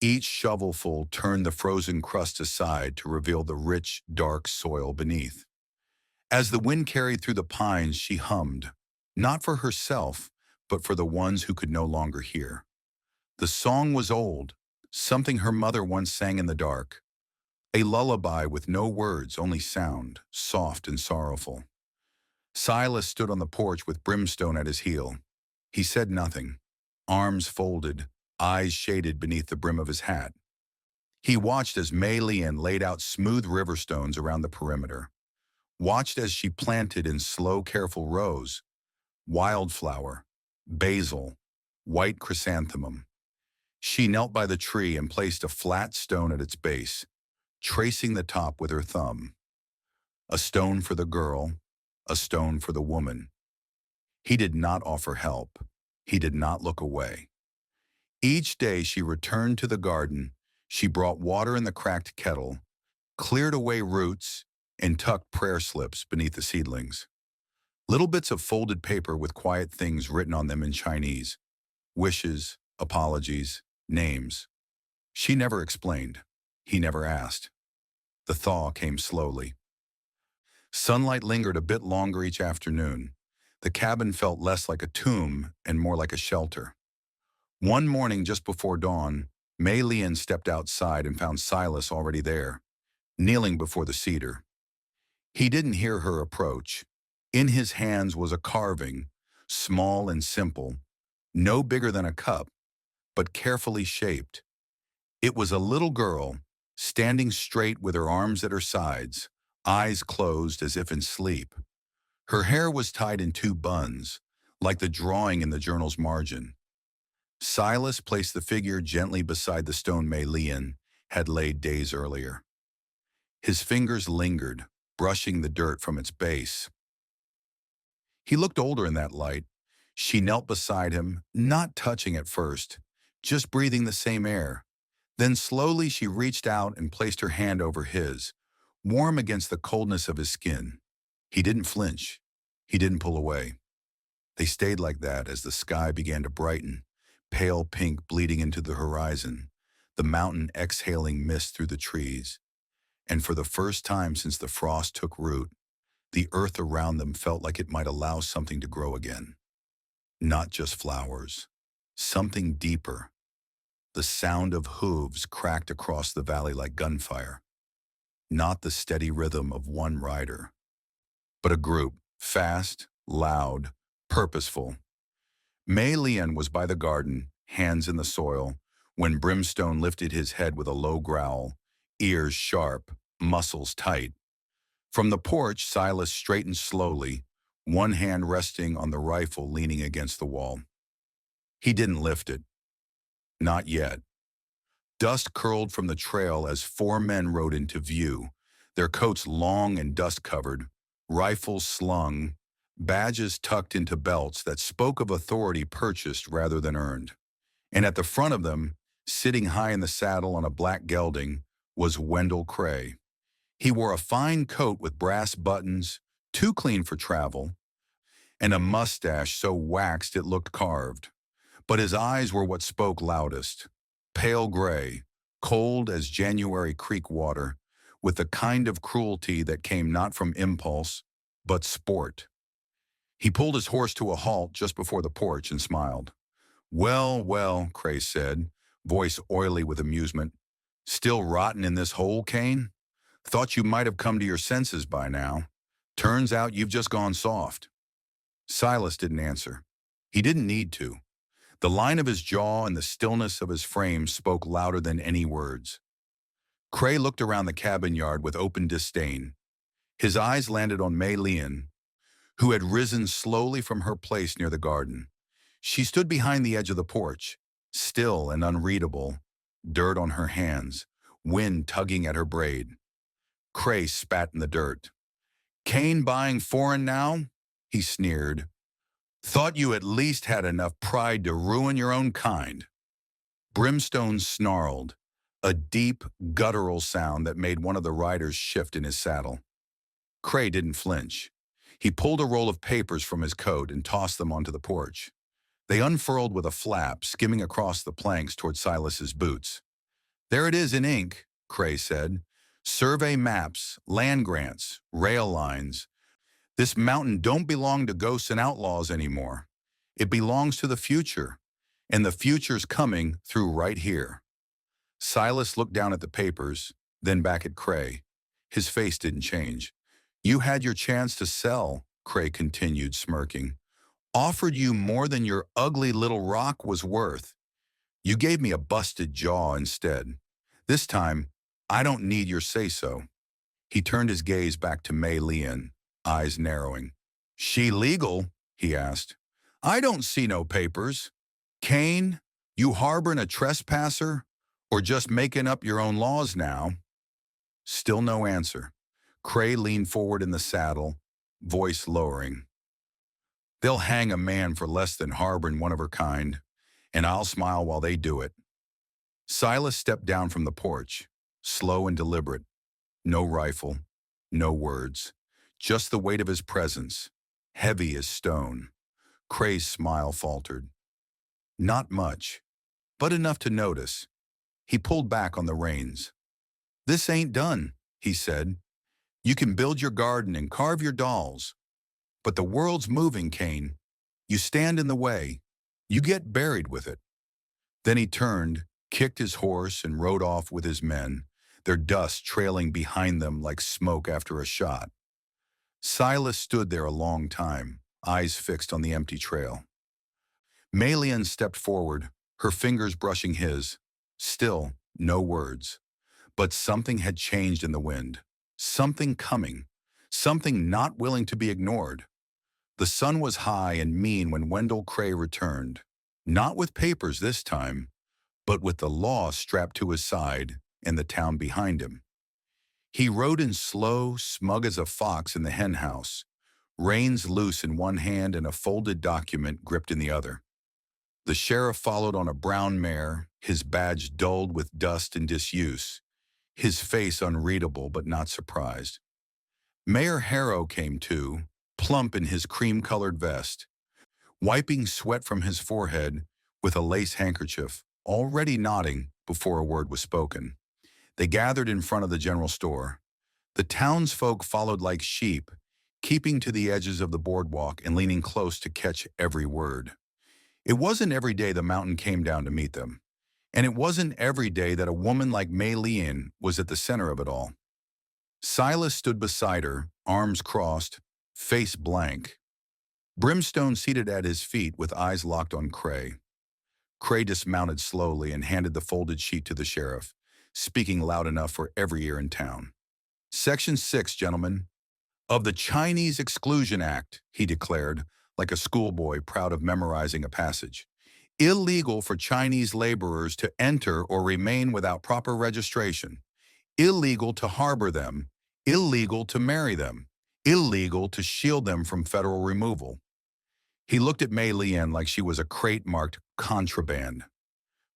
[SPEAKER 1] Each shovelful turned the frozen crust aside to reveal the rich, dark soil beneath. As the wind carried through the pines, she hummed, not for herself, but for the ones who could no longer hear. The song was old, something her mother once sang in the dark. A lullaby with no words, only sound, soft and sorrowful. Silas stood on the porch with brimstone at his heel. He said nothing, arms folded, eyes shaded beneath the brim of his hat. He watched as Mei Lien laid out smooth river stones around the perimeter, watched as she planted in slow, careful rows, wildflower, basil, white chrysanthemum. She knelt by the tree and placed a flat stone at its base, tracing the top with her thumb. A stone for the girl, a stone for the woman. He did not offer help. He did not look away. Each day she returned to the garden. She brought water in the cracked kettle, cleared away roots, and tucked prayer slips beneath the seedlings. Little bits of folded paper with quiet things written on them in Chinese. Wishes, apologies, names. She never explained. He never asked. The thaw came slowly. Sunlight lingered a bit longer each afternoon. The cabin felt less like a tomb and more like a shelter. One morning just before dawn, Mei Lien stepped outside and found Silas already there, kneeling before the cedar. He didn't hear her approach. In his hands was a carving, small and simple, no bigger than a cup, but carefully shaped. It was a little girl, standing straight with her arms at her sides, eyes closed as if in sleep. Her hair was tied in two buns, like the drawing in the journal's margin. Silas placed the figure gently beside the stone Mei Lien had laid days earlier. His fingers lingered, brushing the dirt from its base. He looked older in that light. She knelt beside him, not touching at first, just breathing the same air. Then slowly she reached out and placed her hand over his, warm against the coldness of his skin. He didn't flinch. He didn't pull away. They stayed like that as the sky began to brighten, pale pink bleeding into the horizon, the mountain exhaling mist through the trees. And for the first time since the frost took root, the earth around them felt like it might allow something to grow again. Not just flowers. Something deeper. The sound of hooves cracked across the valley like gunfire. Not the steady rhythm of one rider, but a group, fast, loud, purposeful. Mei Lien was by the garden, hands in the soil, when Brimstone lifted his head with a low growl, ears sharp, muscles tight. From the porch, Silas straightened slowly, one hand resting on the rifle leaning against the wall. He didn't lift it. Not yet. Dust curled from the trail as four men rode into view, their coats long and dust-covered, rifles slung, badges tucked into belts that spoke of authority purchased rather than earned. And at the front of them, sitting high in the saddle on a black gelding, was Wendell Cray. He wore a fine coat with brass buttons, too clean for travel, and a mustache so waxed it looked carved. But his eyes were what spoke loudest. Pale gray, cold as January creek water, with the kind of cruelty that came not from impulse, but sport. He pulled his horse to a halt just before the porch and smiled. "Well, well," Cray said, voice oily with amusement. "Still rotten in this hole, Cain? Thought you might have come to your senses by now. Turns out you've just gone soft." Silas didn't answer. He didn't need to. The line of his jaw and the stillness of his frame spoke louder than any words. Cray looked around the cabin yard with open disdain. His eyes landed on Mei Lien, who had risen slowly from her place near the garden. She stood behind the edge of the porch, still and unreadable, dirt on her hands, wind tugging at her braid. Cray spat in the dirt. "Cain buying foreign now?" he sneered. "Thought you at least had enough pride to ruin your own kind." Brimstone snarled, a deep, guttural sound that made one of the riders shift in his saddle. Cray didn't flinch. He pulled a roll of papers from his coat and tossed them onto the porch. They unfurled with a flap, skimming across the planks toward Silas's boots. "There it is in ink," Cray said. "Survey maps, land grants, rail lines. This mountain don't belong to ghosts and outlaws anymore. It belongs to the future, and the future's coming through right here." Silas looked down at the papers, then back at Cray. His face didn't change. "You had your chance to sell," Cray continued, smirking. "Offered you more than your ugly little rock was worth. You gave me a busted jaw instead. This time, I don't need your say-so." He turned his gaze back to Mei Lien, eyes narrowing. "She legal?" he asked. "I don't see no papers. Cain, you harboring a trespasser, or just making up your own laws now?" Still no answer. Cray leaned forward in the saddle, voice lowering. "They'll hang a man for less than harboring one of her kind, and I'll smile while they do it." Silas stepped down from the porch, slow and deliberate. No rifle, no words, just the weight of his presence, heavy as stone. Cray's smile faltered. Not much, but enough to notice. He pulled back on the reins. "This ain't done," he said. "You can build your garden and carve your dolls, but the world's moving, Cain. You stand in the way. You get buried with it." Then he turned, kicked his horse, and rode off with his men, their dust trailing behind them like smoke after a shot. Silas stood there a long time, eyes fixed on the empty trail. Mei Lien stepped forward, her fingers brushing his. Still, no words. But something had changed in the wind. Something coming. Something not willing to be ignored. The sun was high and mean when Wendell Cray returned. Not with papers this time, but with the law strapped to his side and the town behind him. He rode in slow, smug as a fox in the henhouse, reins loose in one hand and a folded document gripped in the other. The sheriff followed on a brown mare, his badge dulled with dust and disuse, his face unreadable but not surprised. Mayor Harrow came too, plump in his cream-colored vest, wiping sweat from his forehead with a lace handkerchief, already nodding before a word was spoken. They gathered in front of the general store. The townsfolk followed like sheep, keeping to the edges of the boardwalk and leaning close to catch every word. It wasn't every day the mountain came down to meet them, and it wasn't every day that a woman like Mei Lien was at the center of it all. Silas stood beside her, arms crossed, face blank. Brimstone seated at his feet with eyes locked on Cray. Cray dismounted slowly and handed the folded sheet to the sheriff, speaking loud enough for every ear in town. Section 6, gentlemen. Of the Chinese Exclusion Act, he declared, like a schoolboy proud of memorizing a passage. Illegal for Chinese laborers to enter or remain without proper registration. Illegal to harbor them. Illegal to marry them. Illegal to shield them from federal removal. He looked at Mei Lien like she was a crate marked contraband.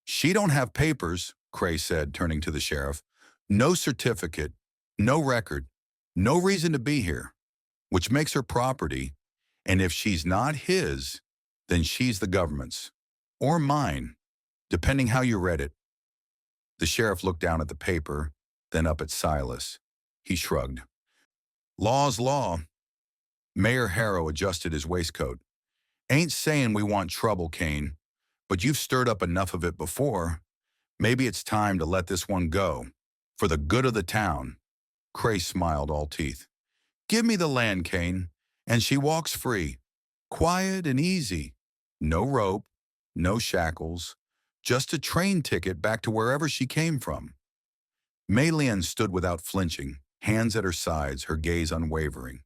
[SPEAKER 1] She don't have papers, Cray said, turning to the sheriff. No certificate, no record, no reason to be here, which makes her property, and if she's not his, then she's the government's, or mine, depending how you read it. The sheriff looked down at the paper, then up at Silas. He shrugged. Law's law. Mayor Harrow adjusted his waistcoat. Ain't saying we want trouble, Cain, but you've stirred up enough of it before. Maybe it's time to let this one go, for the good of the town. Cray smiled all teeth. Give me the land, Cain, and she walks free, quiet and easy. No rope, no shackles, just a train ticket back to wherever she came from. Mei Lien stood without flinching, hands at her sides, her gaze unwavering.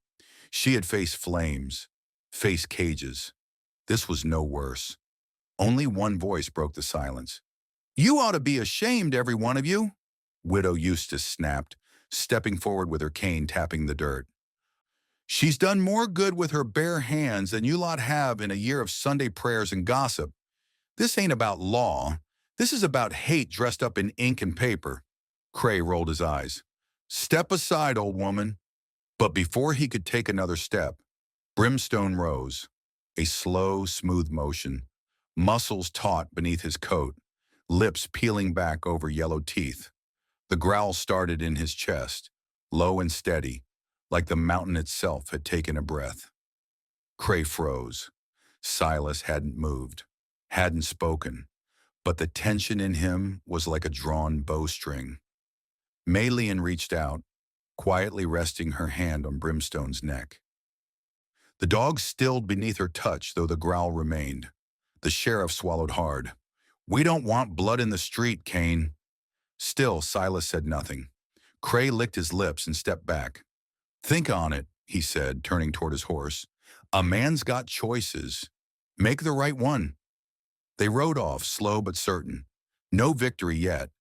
[SPEAKER 1] She had faced flames, faced cages. This was no worse. Only one voice broke the silence. You ought to be ashamed, every one of you, Widow Eustace snapped, stepping forward with her cane tapping the dirt. She's done more good with her bare hands than you lot have in a year of Sunday prayers and gossip. This ain't about law. This is about hate dressed up in ink and paper. Cray rolled his eyes. Step aside, old woman. But before he could take another step, Brimstone rose, a slow, smooth motion, muscles taut beneath his coat, lips peeling back over yellow teeth. The growl started in his chest, low and steady, like the mountain itself had taken a breath. Cray froze. Silas hadn't moved, hadn't spoken, but the tension in him was like a drawn bowstring. Mei Lien reached out, quietly resting her hand on Brimstone's neck. The dog stilled beneath her touch, though the growl remained. The sheriff swallowed hard. We don't want blood in the street, Cain. Still, Silas said nothing. Cray licked his lips and stepped back. Think on it, he said, turning toward his horse. A man's got choices. Make the right one. They rode off, slow but certain. No victory yet,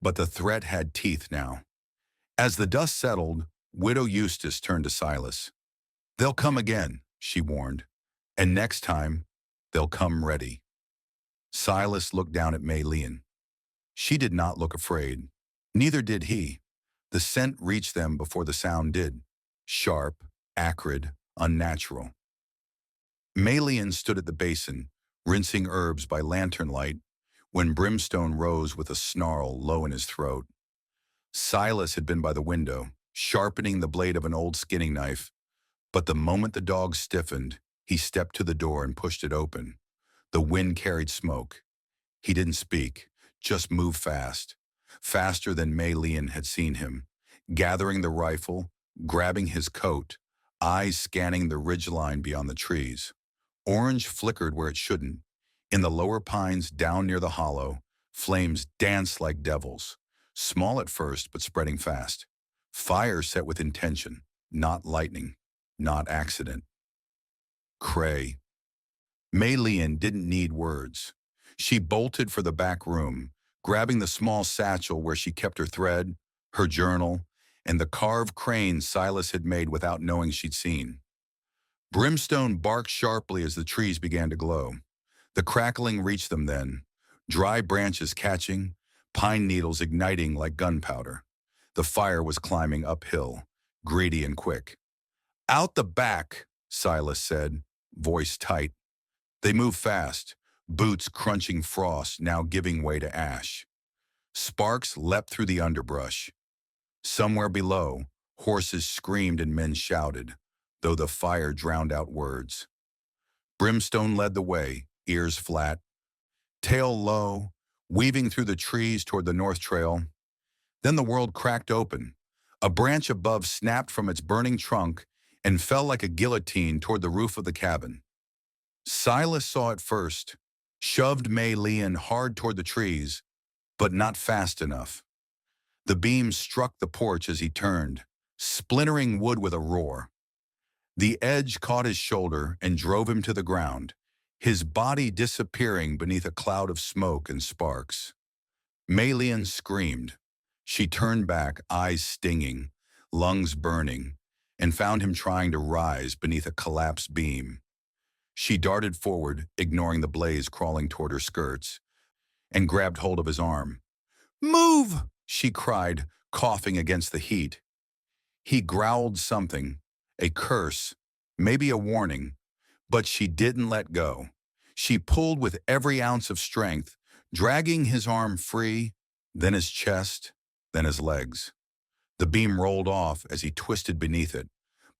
[SPEAKER 1] but the threat had teeth now. As the dust settled, Widow Eustace turned to Silas. They'll come again, she warned, and next time, they'll come ready. Silas looked down at Mei Lien. She did not look afraid. Neither did he. The scent reached them before the sound did. Sharp, acrid, unnatural. Mei Lien stood at the basin, rinsing herbs by lantern light, when Brimstone rose with a snarl low in his throat. Silas had been by the window, sharpening the blade of an old skinning knife, but the moment the dog stiffened, he stepped to the door and pushed it open. The wind carried smoke. He didn't speak, just moved fast, faster than Mei Lien had seen him, gathering the rifle, grabbing his coat, eyes scanning the ridgeline beyond the trees. Orange flickered where it shouldn't. In the lower pines down near the hollow, flames danced like devils, small at first but spreading fast. Fire set with intention, not lightning, not accident. Cray. Mei Lien didn't need words. She bolted for the back room, grabbing the small satchel where she kept her thread, her journal, and the carved crane Silas had made without knowing she'd seen. Brimstone barked sharply as the trees began to glow. The crackling reached them then, dry branches catching, pine needles igniting like gunpowder. The fire was climbing uphill, greedy and quick. "Out the back," Silas said, voice tight. They moved fast, boots crunching frost now giving way to ash. Sparks leapt through the underbrush. Somewhere below, horses screamed and men shouted, though the fire drowned out words. Brimstone led the way, ears flat, tail low, weaving through the trees toward the north trail. Then the world cracked open. A branch above snapped from its burning trunk and fell like a guillotine toward the roof of the cabin. Silas saw it first, shoved Mei Lien hard toward the trees, but not fast enough. The beam struck the porch as he turned, splintering wood with a roar. The edge caught his shoulder and drove him to the ground, his body disappearing beneath a cloud of smoke and sparks. Mei Lien screamed. She turned back, eyes stinging, lungs burning, and found him trying to rise beneath a collapsed beam. She darted forward, ignoring the blaze crawling toward her skirts, and grabbed hold of his arm. "Move!" she cried, coughing against the heat. He growled something, a curse, maybe a warning, but she didn't let go. She pulled with every ounce of strength, dragging his arm free, then his chest, then his legs. The beam rolled off as he twisted beneath it,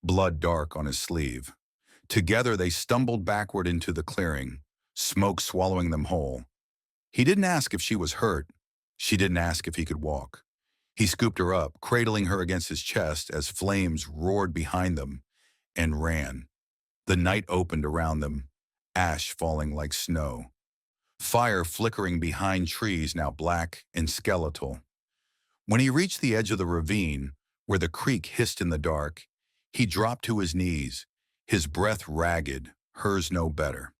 [SPEAKER 1] blood dark on his sleeve. Together they stumbled backward into the clearing, smoke swallowing them whole. He didn't ask if she was hurt. She didn't ask if he could walk. He scooped her up, cradling her against his chest as flames roared behind them, and ran. The night opened around them, ash falling like snow. Fire flickering behind trees now black and skeletal. When he reached the edge of the ravine, where the creek hissed in the dark, he dropped to his knees, his breath ragged, hers no better.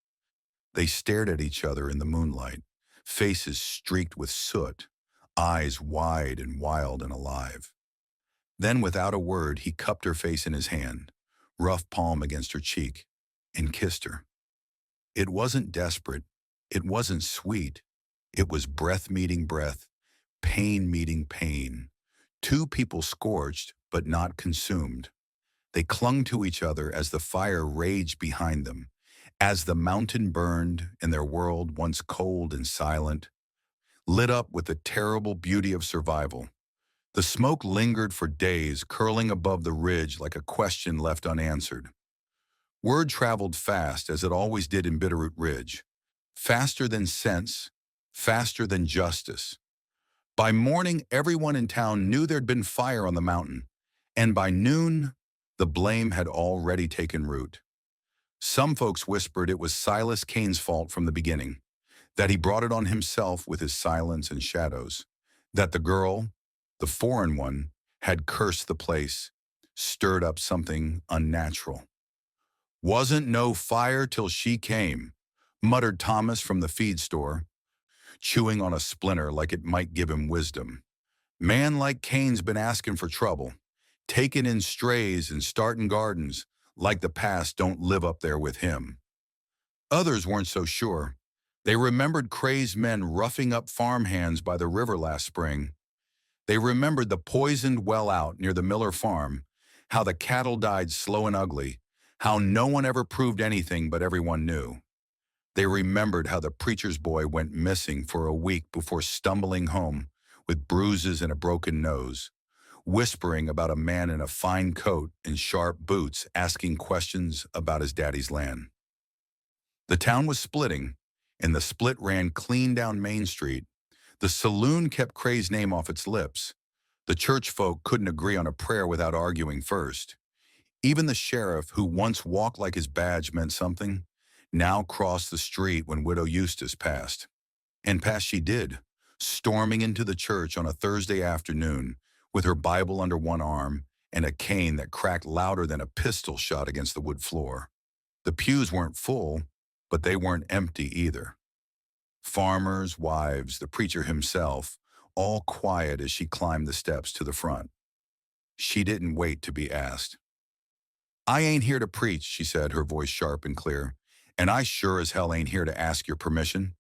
[SPEAKER 1] They stared at each other in the moonlight, faces streaked with soot, eyes wide and wild and alive. Then, without a word, he cupped her face in his hand, rough palm against her cheek, and kissed her. It wasn't desperate. It wasn't sweet. It was breath meeting breath, pain meeting pain. Two people scorched, but not consumed. They clung to each other as the fire raged behind them, as the mountain burned and their world, once cold and silent, lit up with the terrible beauty of survival. The smoke lingered for days, curling above the ridge like a question left unanswered. Word traveled fast, as it always did in Bitterroot Ridge, faster than sense, faster than justice. By morning, everyone in town knew there'd been fire on the mountain, and by noon, the blame had already taken root. Some folks whispered it was Silas Cain's fault from the beginning, that he brought it on himself with his silence and shadows, that the girl, the foreign one, had cursed the place, stirred up something unnatural. "Wasn't no fire till she came," muttered Thomas from the feed store, chewing on a splinter like it might give him wisdom. "Man like Cain's been asking for trouble, taking in strays and starting gardens, like the past don't live up there with him." Others weren't so sure. They remembered crazed men roughing up farmhands by the river last spring. They remembered the poisoned well out near the Miller farm, how the cattle died slow and ugly, how no one ever proved anything but everyone knew. They remembered how the preacher's boy went missing for a week before stumbling home with bruises and a broken nose, whispering about a man in a fine coat and sharp boots asking questions about his daddy's land. The town was splitting, and the split ran clean down Main Street. The saloon kept Cray's name off its lips. The church folk couldn't agree on a prayer without arguing first. Even the sheriff, who once walked like his badge meant something, now crossed the street when Widow Eustace passed. And pass she did, storming into the church on a Thursday afternoon with her Bible under one arm and a cane that cracked louder than a pistol shot against the wood floor. The pews weren't full, but they weren't empty either. Farmers, wives, the preacher himself, all quiet as she climbed the steps to the front. She didn't wait to be asked. I ain't here to preach, she said, her voice sharp and clear. And I sure as hell ain't here to ask your permission.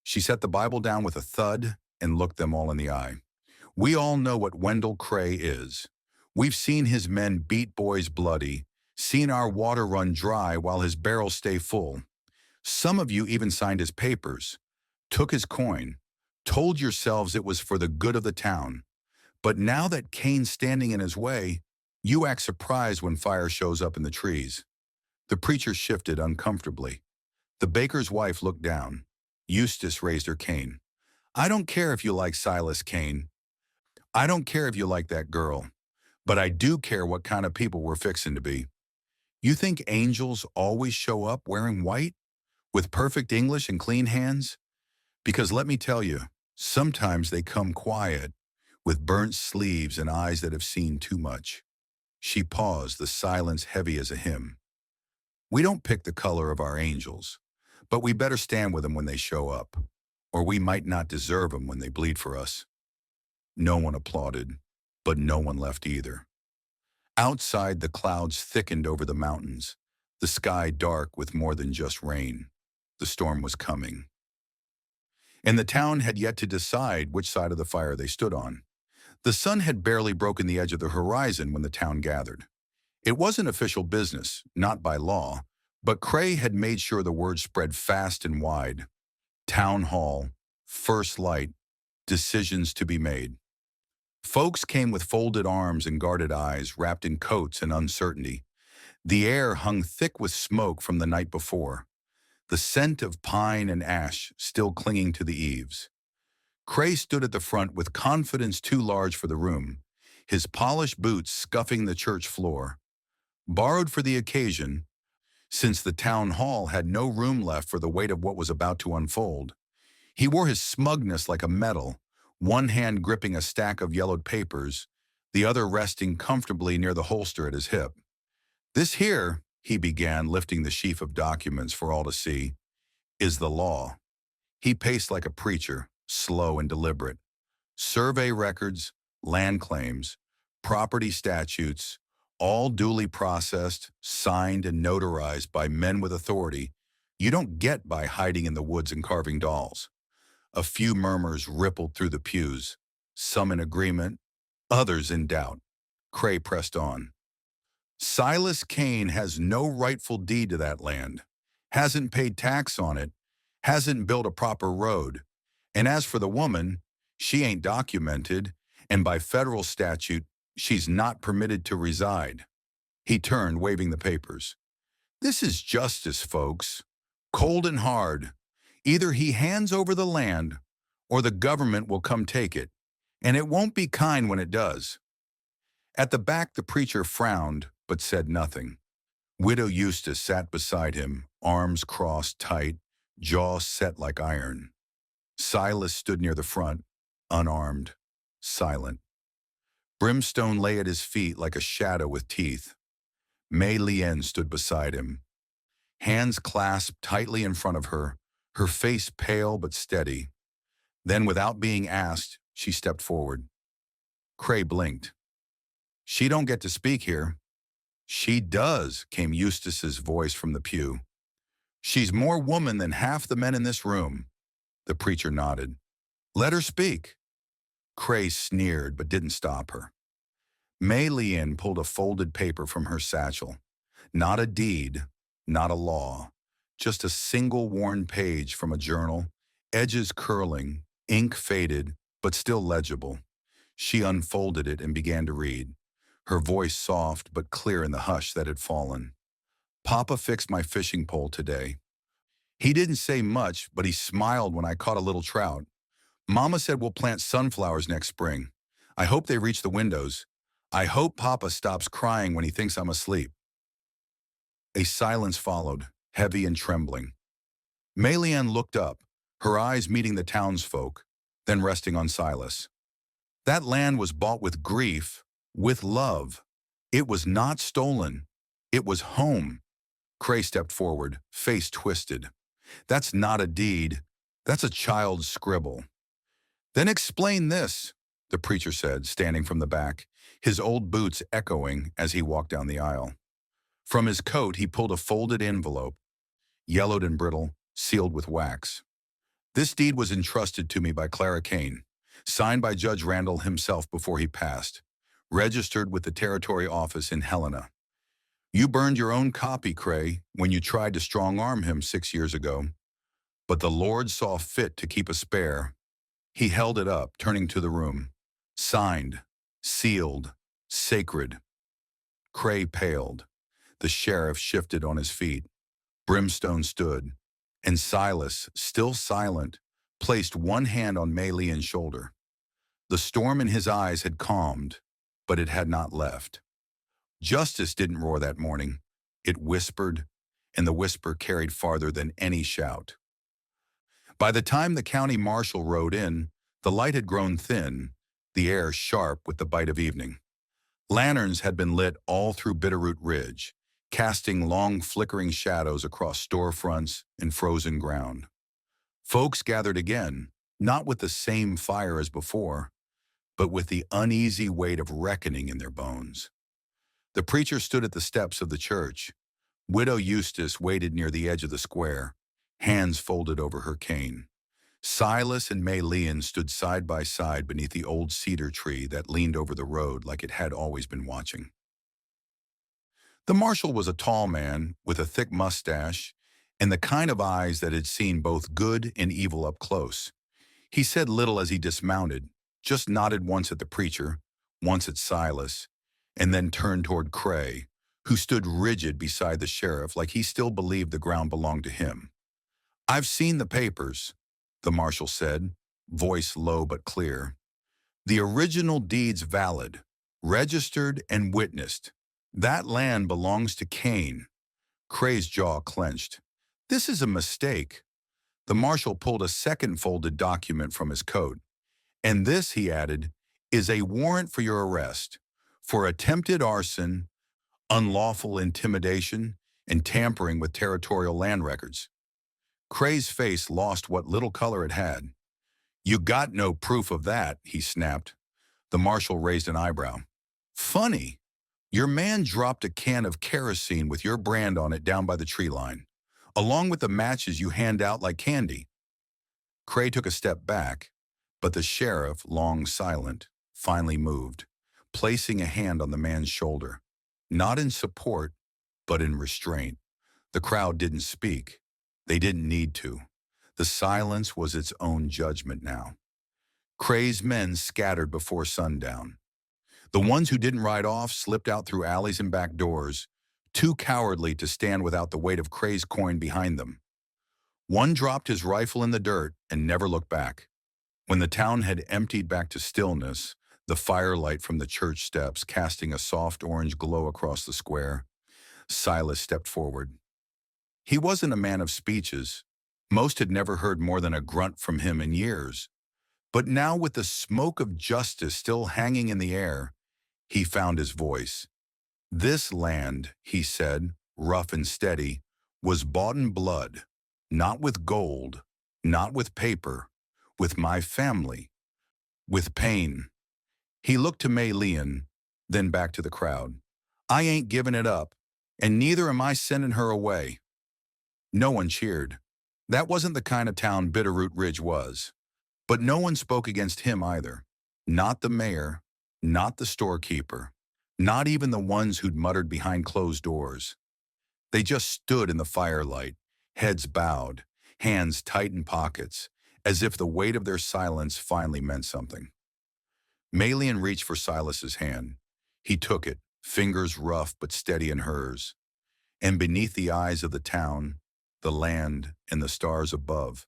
[SPEAKER 1] She set the Bible down with a thud and looked them all in the eye. We all know what Wendell Cray is. We've seen his men beat boys bloody, seen our water run dry while his barrels stay full. Some of you even signed his papers, took his coin, told yourselves it was for the good of the town. But now that Cain's standing in his way, you act surprised when fire shows up in the trees. The preacher shifted uncomfortably. The baker's wife looked down. Eustace raised her cane. I don't care if you like Silas Cain. I don't care if you like that girl. But I do care what kind of people we're fixing to be. You think angels always show up wearing white? With perfect English and clean hands? Because let me tell you, sometimes they come quiet, with burnt sleeves and eyes that have seen too much. She paused, the silence heavy as a hymn. We don't pick the color of our angels, but we better stand with them when they show up, or we might not deserve them when they bleed for us. No one applauded, but no one left either. Outside, the clouds thickened over the mountains, the sky dark with more than just rain. The storm was coming. And the town had yet to decide which side of the fire they stood on. The sun had barely broken the edge of the horizon when the town gathered. It wasn't official business, not by law, but Cray had made sure the word spread fast and wide. Town hall, first light, decisions to be made. Folks came with folded arms and guarded eyes, wrapped in coats and uncertainty. The air hung thick with smoke from the night before, the scent of pine and ash still clinging to the eaves. Cray stood at the front with confidence too large for the room, his polished boots scuffing the church floor. Borrowed for the occasion, since the town hall had no room left for the weight of what was about to unfold, he wore his smugness like a medal, one hand gripping a stack of yellowed papers, the other resting comfortably near the holster at his hip. This here, he began, lifting the sheaf of documents for all to see, is the law. He paced like a preacher, slow and deliberate. Survey records, land claims, property statutes, all duly processed, signed, and notarized by men with authority you don't get by hiding in the woods and carving dolls. A few murmurs rippled through the pews, some in agreement, others in doubt. Cray pressed on. Silas Cain has no rightful deed to that land, hasn't paid tax on it, hasn't built a proper road. And as for the woman, she ain't documented, and by federal statute, she's not permitted to reside. He turned, waving the papers. This is justice, folks. Cold and hard. Either he hands over the land, or the government will come take it, and it won't be kind when it does. At the back, the preacher frowned, but said nothing. Widow Eustace sat beside him, arms crossed tight, jaw set like iron. Silas stood near the front, unarmed, silent. Brimstone lay at his feet like a shadow with teeth. Mei Lien stood beside him, hands clasped tightly in front of her face pale but steady. Then, without being asked, she stepped forward. Cray blinked. She don't get to speak here. She does, came Eustace's voice from the pew. She's more woman than half the men in this room. The preacher nodded. Let her speak. Cray sneered but didn't stop her. Mei Lien pulled a folded paper from her satchel. Not a deed, not a law, just a single worn page from a journal, edges curling, ink faded, but still legible. She unfolded it and began to read, her voice soft but clear in the hush that had fallen. Papa fixed my fishing pole today. He didn't say much, but he smiled when I caught a little trout. Mama said we'll plant sunflowers next spring. I hope they reach the windows. I hope Papa stops crying when he thinks I'm asleep. A silence followed, heavy and trembling. Mei Lien looked up, her eyes meeting the townsfolk, then resting on Silas. That land was bought with grief, with love. It was not stolen. It was home. Cray stepped forward, face twisted. That's not a deed. That's a child's scribble. Then explain this, the preacher said, standing from the back, his old boots echoing as he walked down the aisle. From his coat, he pulled a folded envelope, yellowed and brittle, sealed with wax. This deed was entrusted to me by Clara Cain, signed by Judge Randall himself before he passed, registered with the territory office in Helena. You burned your own copy, Cray, when you tried to strong-arm him 6 years ago, but the Lord saw fit to keep a spare. He held it up, turning to the room. Signed, sealed, sacred. Cray paled. The sheriff shifted on his feet. Brimstone stood, and Silas, still silent, placed one hand on Mei Lien's shoulder. The storm in his eyes had calmed, but it had not left. Justice didn't roar that morning. It whispered, and the whisper carried farther than any shout. By the time the county marshal rode in, the light had grown thin, the air sharp with the bite of evening. Lanterns had been lit all through Bitterroot Ridge, casting long flickering shadows across storefronts and frozen ground. Folks gathered again, not with the same fire as before, but with the uneasy weight of reckoning in their bones. The preacher stood at the steps of the church. Widow Eustace waited near the edge of the square, hands folded over her cane. Silas and Mei Lien stood side by side beneath the old cedar tree that leaned over the road like it had always been watching. The marshal was a tall man with a thick mustache and the kind of eyes that had seen both good and evil up close. He said little as he dismounted, just nodded once at the preacher, once at Silas, and then turned toward Cray, who stood rigid beside the sheriff like he still believed the ground belonged to him. "I've seen the papers," the marshal said, voice low but clear. "The original deed's valid, registered and witnessed. That land belongs to Cain." Cray's jaw clenched. "This is a mistake." The marshal pulled a second folded document from his coat. "And this," he added, "is a warrant for your arrest for attempted arson, unlawful intimidation, and tampering with territorial land records." Cray's face lost what little color it had. "You got no proof of that," he snapped. The marshal raised an eyebrow. "Funny. Your man dropped a can of kerosene with your brand on it down by the tree line, along with the matches you hand out like candy." Cray took a step back, but the sheriff, long silent, finally moved, placing a hand on the man's shoulder, not in support, but in restraint. The crowd didn't speak. They didn't need to. The silence was its own judgment now. Cray's men scattered before sundown. The ones who didn't ride off slipped out through alleys and back doors, too cowardly to stand without the weight of Cray's coin behind them. One dropped his rifle in the dirt and never looked back. When the town had emptied back to stillness, the firelight from the church steps casting a soft orange glow across the square, Silas stepped forward. He wasn't a man of speeches. Most had never heard more than a grunt from him in years. But now, with the smoke of justice still hanging in the air, he found his voice. "This land," he said, rough and steady, "was bought in blood, not with gold, not with paper, with my family, with pain." He looked to Mei Lien, then back to the crowd. "I ain't giving it up, and neither am I sending her away." No one cheered. That wasn't the kind of town Bitterroot Ridge was. But no one spoke against him either. Not the mayor, not the storekeeper, not even the ones who'd muttered behind closed doors. They just stood in the firelight, heads bowed, hands tight in pockets, as if the weight of their silence finally meant something. Mei Lien reached for Silas's hand. He took it, fingers rough but steady in hers. And beneath the eyes of the town, the land, and the stars above,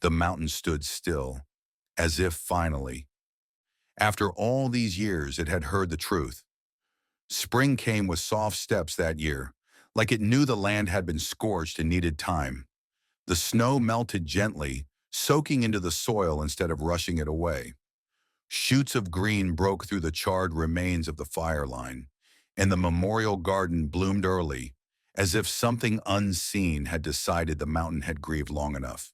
[SPEAKER 1] the mountain stood still, as if finally, after all these years, it had heard the truth. Spring came with soft steps that year, like it knew the land had been scorched and needed time. The snow melted gently, soaking into the soil instead of rushing it away. Shoots of green broke through the charred remains of the fire line, and the memorial garden bloomed early, as if something unseen had decided the mountain had grieved long enough.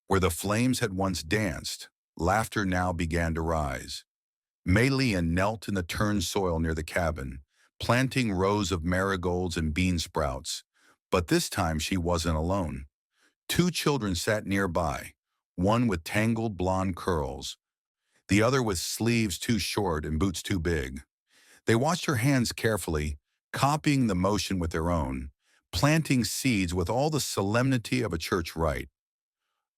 [SPEAKER 1] Where the flames had once danced, laughter now began to rise. Mei Lien knelt in the turned soil near the cabin, planting rows of marigolds and bean sprouts. But this time she wasn't alone. Two children sat nearby, one with tangled blonde curls, the other with sleeves too short and boots too big. They watched her hands carefully, copying the motion with their own, planting seeds with all the solemnity of a church rite.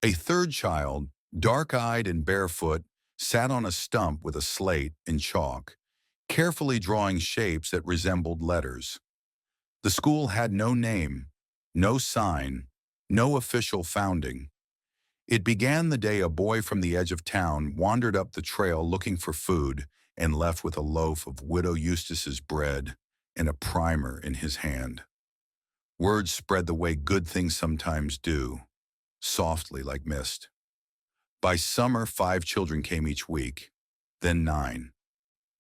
[SPEAKER 1] A third child, dark-eyed and barefoot, sat on a stump with a slate and chalk, carefully drawing shapes that resembled letters. The school had no name, no sign, no official founding. It began the day a boy from the edge of town wandered up the trail looking for food and left with a loaf of Widow Eustace's bread and a primer in his hand. Words spread the way good things sometimes do, softly like mist. By summer, 5 children came each week, then 9.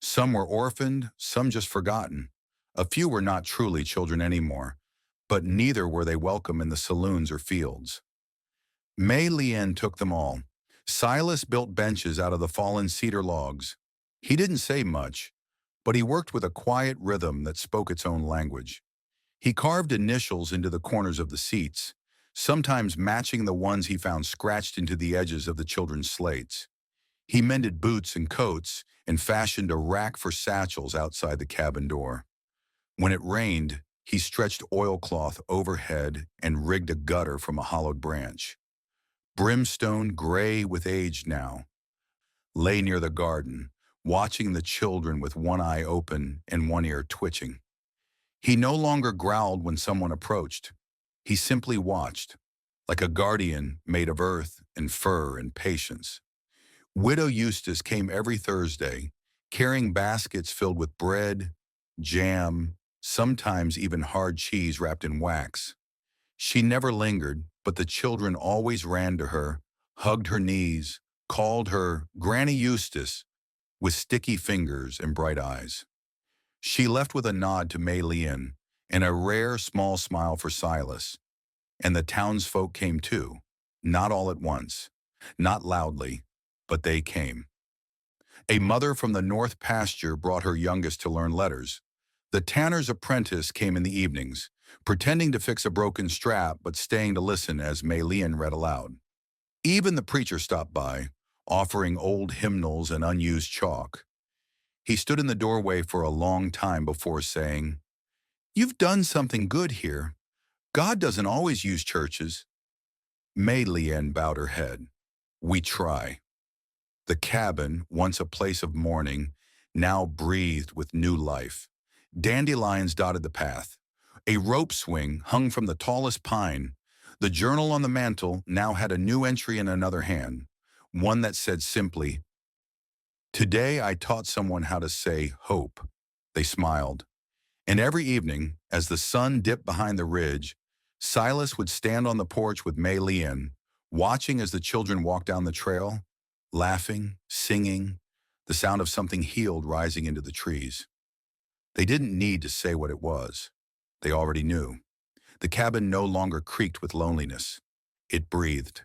[SPEAKER 1] Some were orphaned, some just forgotten. A few were not truly children anymore, but neither were they welcome in the saloons or fields. Mei Lien took them all. Silas built benches out of the fallen cedar logs. He didn't say much, but he worked with a quiet rhythm that spoke its own language. He carved initials into the corners of the seats, sometimes matching the ones he found scratched into the edges of the children's slates. He mended boots and coats and fashioned a rack for satchels outside the cabin door. When it rained, he stretched oilcloth overhead and rigged a gutter from a hollowed branch. Brimstone, gray with age now, lay near the garden, watching the children with one eye open and one ear twitching. He no longer growled when someone approached. He simply watched, like a guardian made of earth and fur and patience. Widow Eustace came every Thursday, carrying baskets filled with bread, jam, sometimes even hard cheese wrapped in wax. She never lingered, but the children always ran to her, hugged her knees, called her Granny Eustace, with sticky fingers and bright eyes. She left with a nod to Mei Lien and a rare small smile for Silas, and the townsfolk came too, not all at once, not loudly, but they came. A mother from the north pasture brought her youngest to learn letters. The tanner's apprentice came in the evenings, pretending to fix a broken strap but staying to listen as Mei Lien read aloud. Even the preacher stopped by, offering old hymnals and unused chalk. He stood in the doorway for a long time before saying, "You've done something good here. God doesn't always use churches." Mei Lien bowed her head. "We try." The cabin, once a place of mourning, now breathed with new life. Dandelions dotted the path. A rope swing hung from the tallest pine. The journal on the mantel now had a new entry in another hand, one that said simply, "Today I taught someone how to say hope." They smiled. And every evening, as the sun dipped behind the ridge, Silas would stand on the porch with Mei Lien, watching as the children walked down the trail, laughing, singing, the sound of something healed rising into the trees. They didn't need to say what it was. They already knew. The cabin no longer creaked with loneliness. It breathed.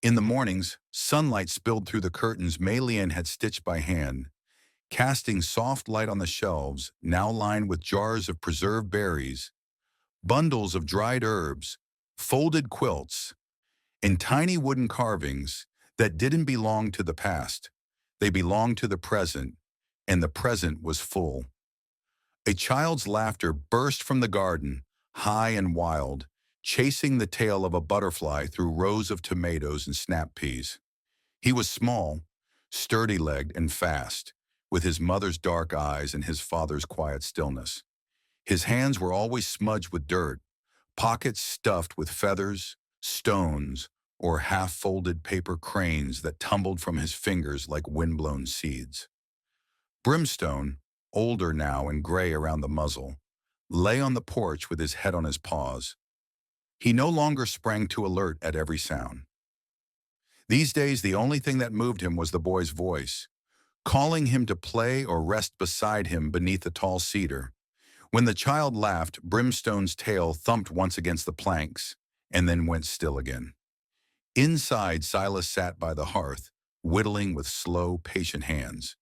[SPEAKER 1] In the mornings, sunlight spilled through the curtains Mei Lien had stitched by hand, casting soft light on the shelves, now lined with jars of preserved berries, bundles of dried herbs, folded quilts, and tiny wooden carvings that didn't belong to the past. They belonged to the present, and the present was full. A child's laughter burst from the garden, high and wild, chasing the tail of a butterfly through rows of tomatoes and snap peas. He was small, sturdy-legged and fast, with his mother's dark eyes and his father's quiet stillness. His hands were always smudged with dirt, pockets stuffed with feathers, stones, or half-folded paper cranes that tumbled from his fingers like wind-blown seeds. Brimstone, older now and gray around the muzzle, lay on the porch with his head on his paws. He no longer sprang to alert at every sound. These days, the only thing that moved him was the boy's voice, calling him to play or rest beside him beneath the tall cedar. When the child laughed, Brimstone's tail thumped once against the planks and then went still again. Inside, Silas sat by the hearth, whittling with slow, patient hands.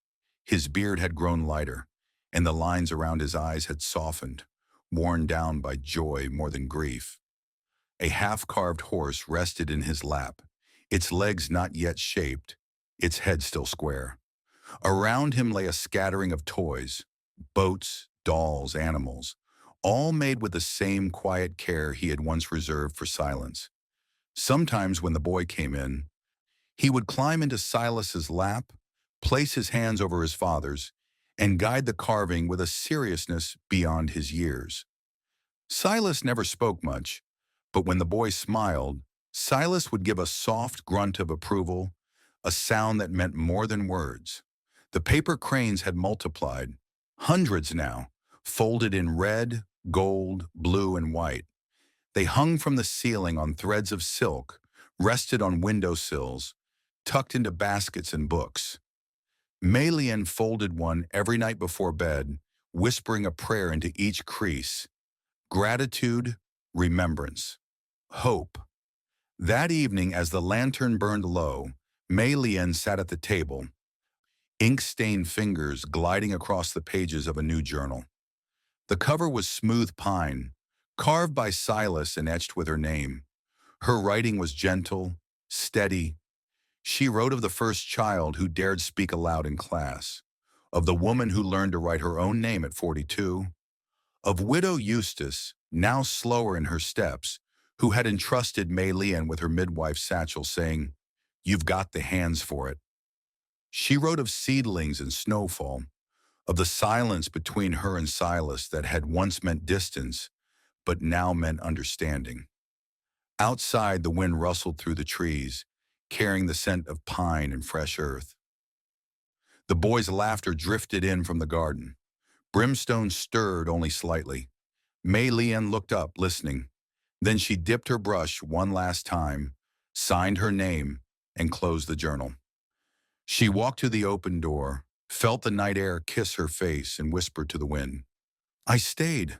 [SPEAKER 1] His beard had grown lighter, and the lines around his eyes had softened, worn down by joy more than grief. A half-carved horse rested in his lap, its legs not yet shaped, its head still square. Around him lay a scattering of toys, boats, dolls, animals, all made with the same quiet care he had once reserved for Silence. Sometimes when the boy came in, he would climb into Silas's lap, place his hands over his father's, and guide the carving with a seriousness beyond his years. Silas never spoke much, but when the boy smiled, Silas would give a soft grunt of approval, a sound that meant more than words. The paper cranes had multiplied, hundreds now, folded in red, gold, blue, and white. They hung from the ceiling on threads of silk, rested on windowsills, tucked into baskets and books. Mei Lien folded one every night before bed, whispering a prayer into each crease. Gratitude, remembrance, hope. That evening, as the lantern burned low, Mei Lien sat at the table, ink-stained fingers gliding across the pages of a new journal. The cover was smooth pine, carved by Silas and etched with her name. Her writing was gentle, steady. She wrote of the first child who dared speak aloud in class, of the woman who learned to write her own name at 42, of widow Eustace, now slower in her steps, who had entrusted Mei Lien with her midwife's satchel, saying, "You've got the hands for it." She wrote of seedlings and snowfall, of the silence between her and Silas that had once meant distance, but now meant understanding. Outside, the wind rustled through the trees, carrying the scent of pine and fresh earth. The boys' laughter drifted in from the garden. Brimstone stirred only slightly. Mei Lien looked up, listening. Then she dipped her brush one last time, signed her name, and closed the journal. She walked to the open door, felt the night air kiss her face, and whispered to the wind, "I stayed.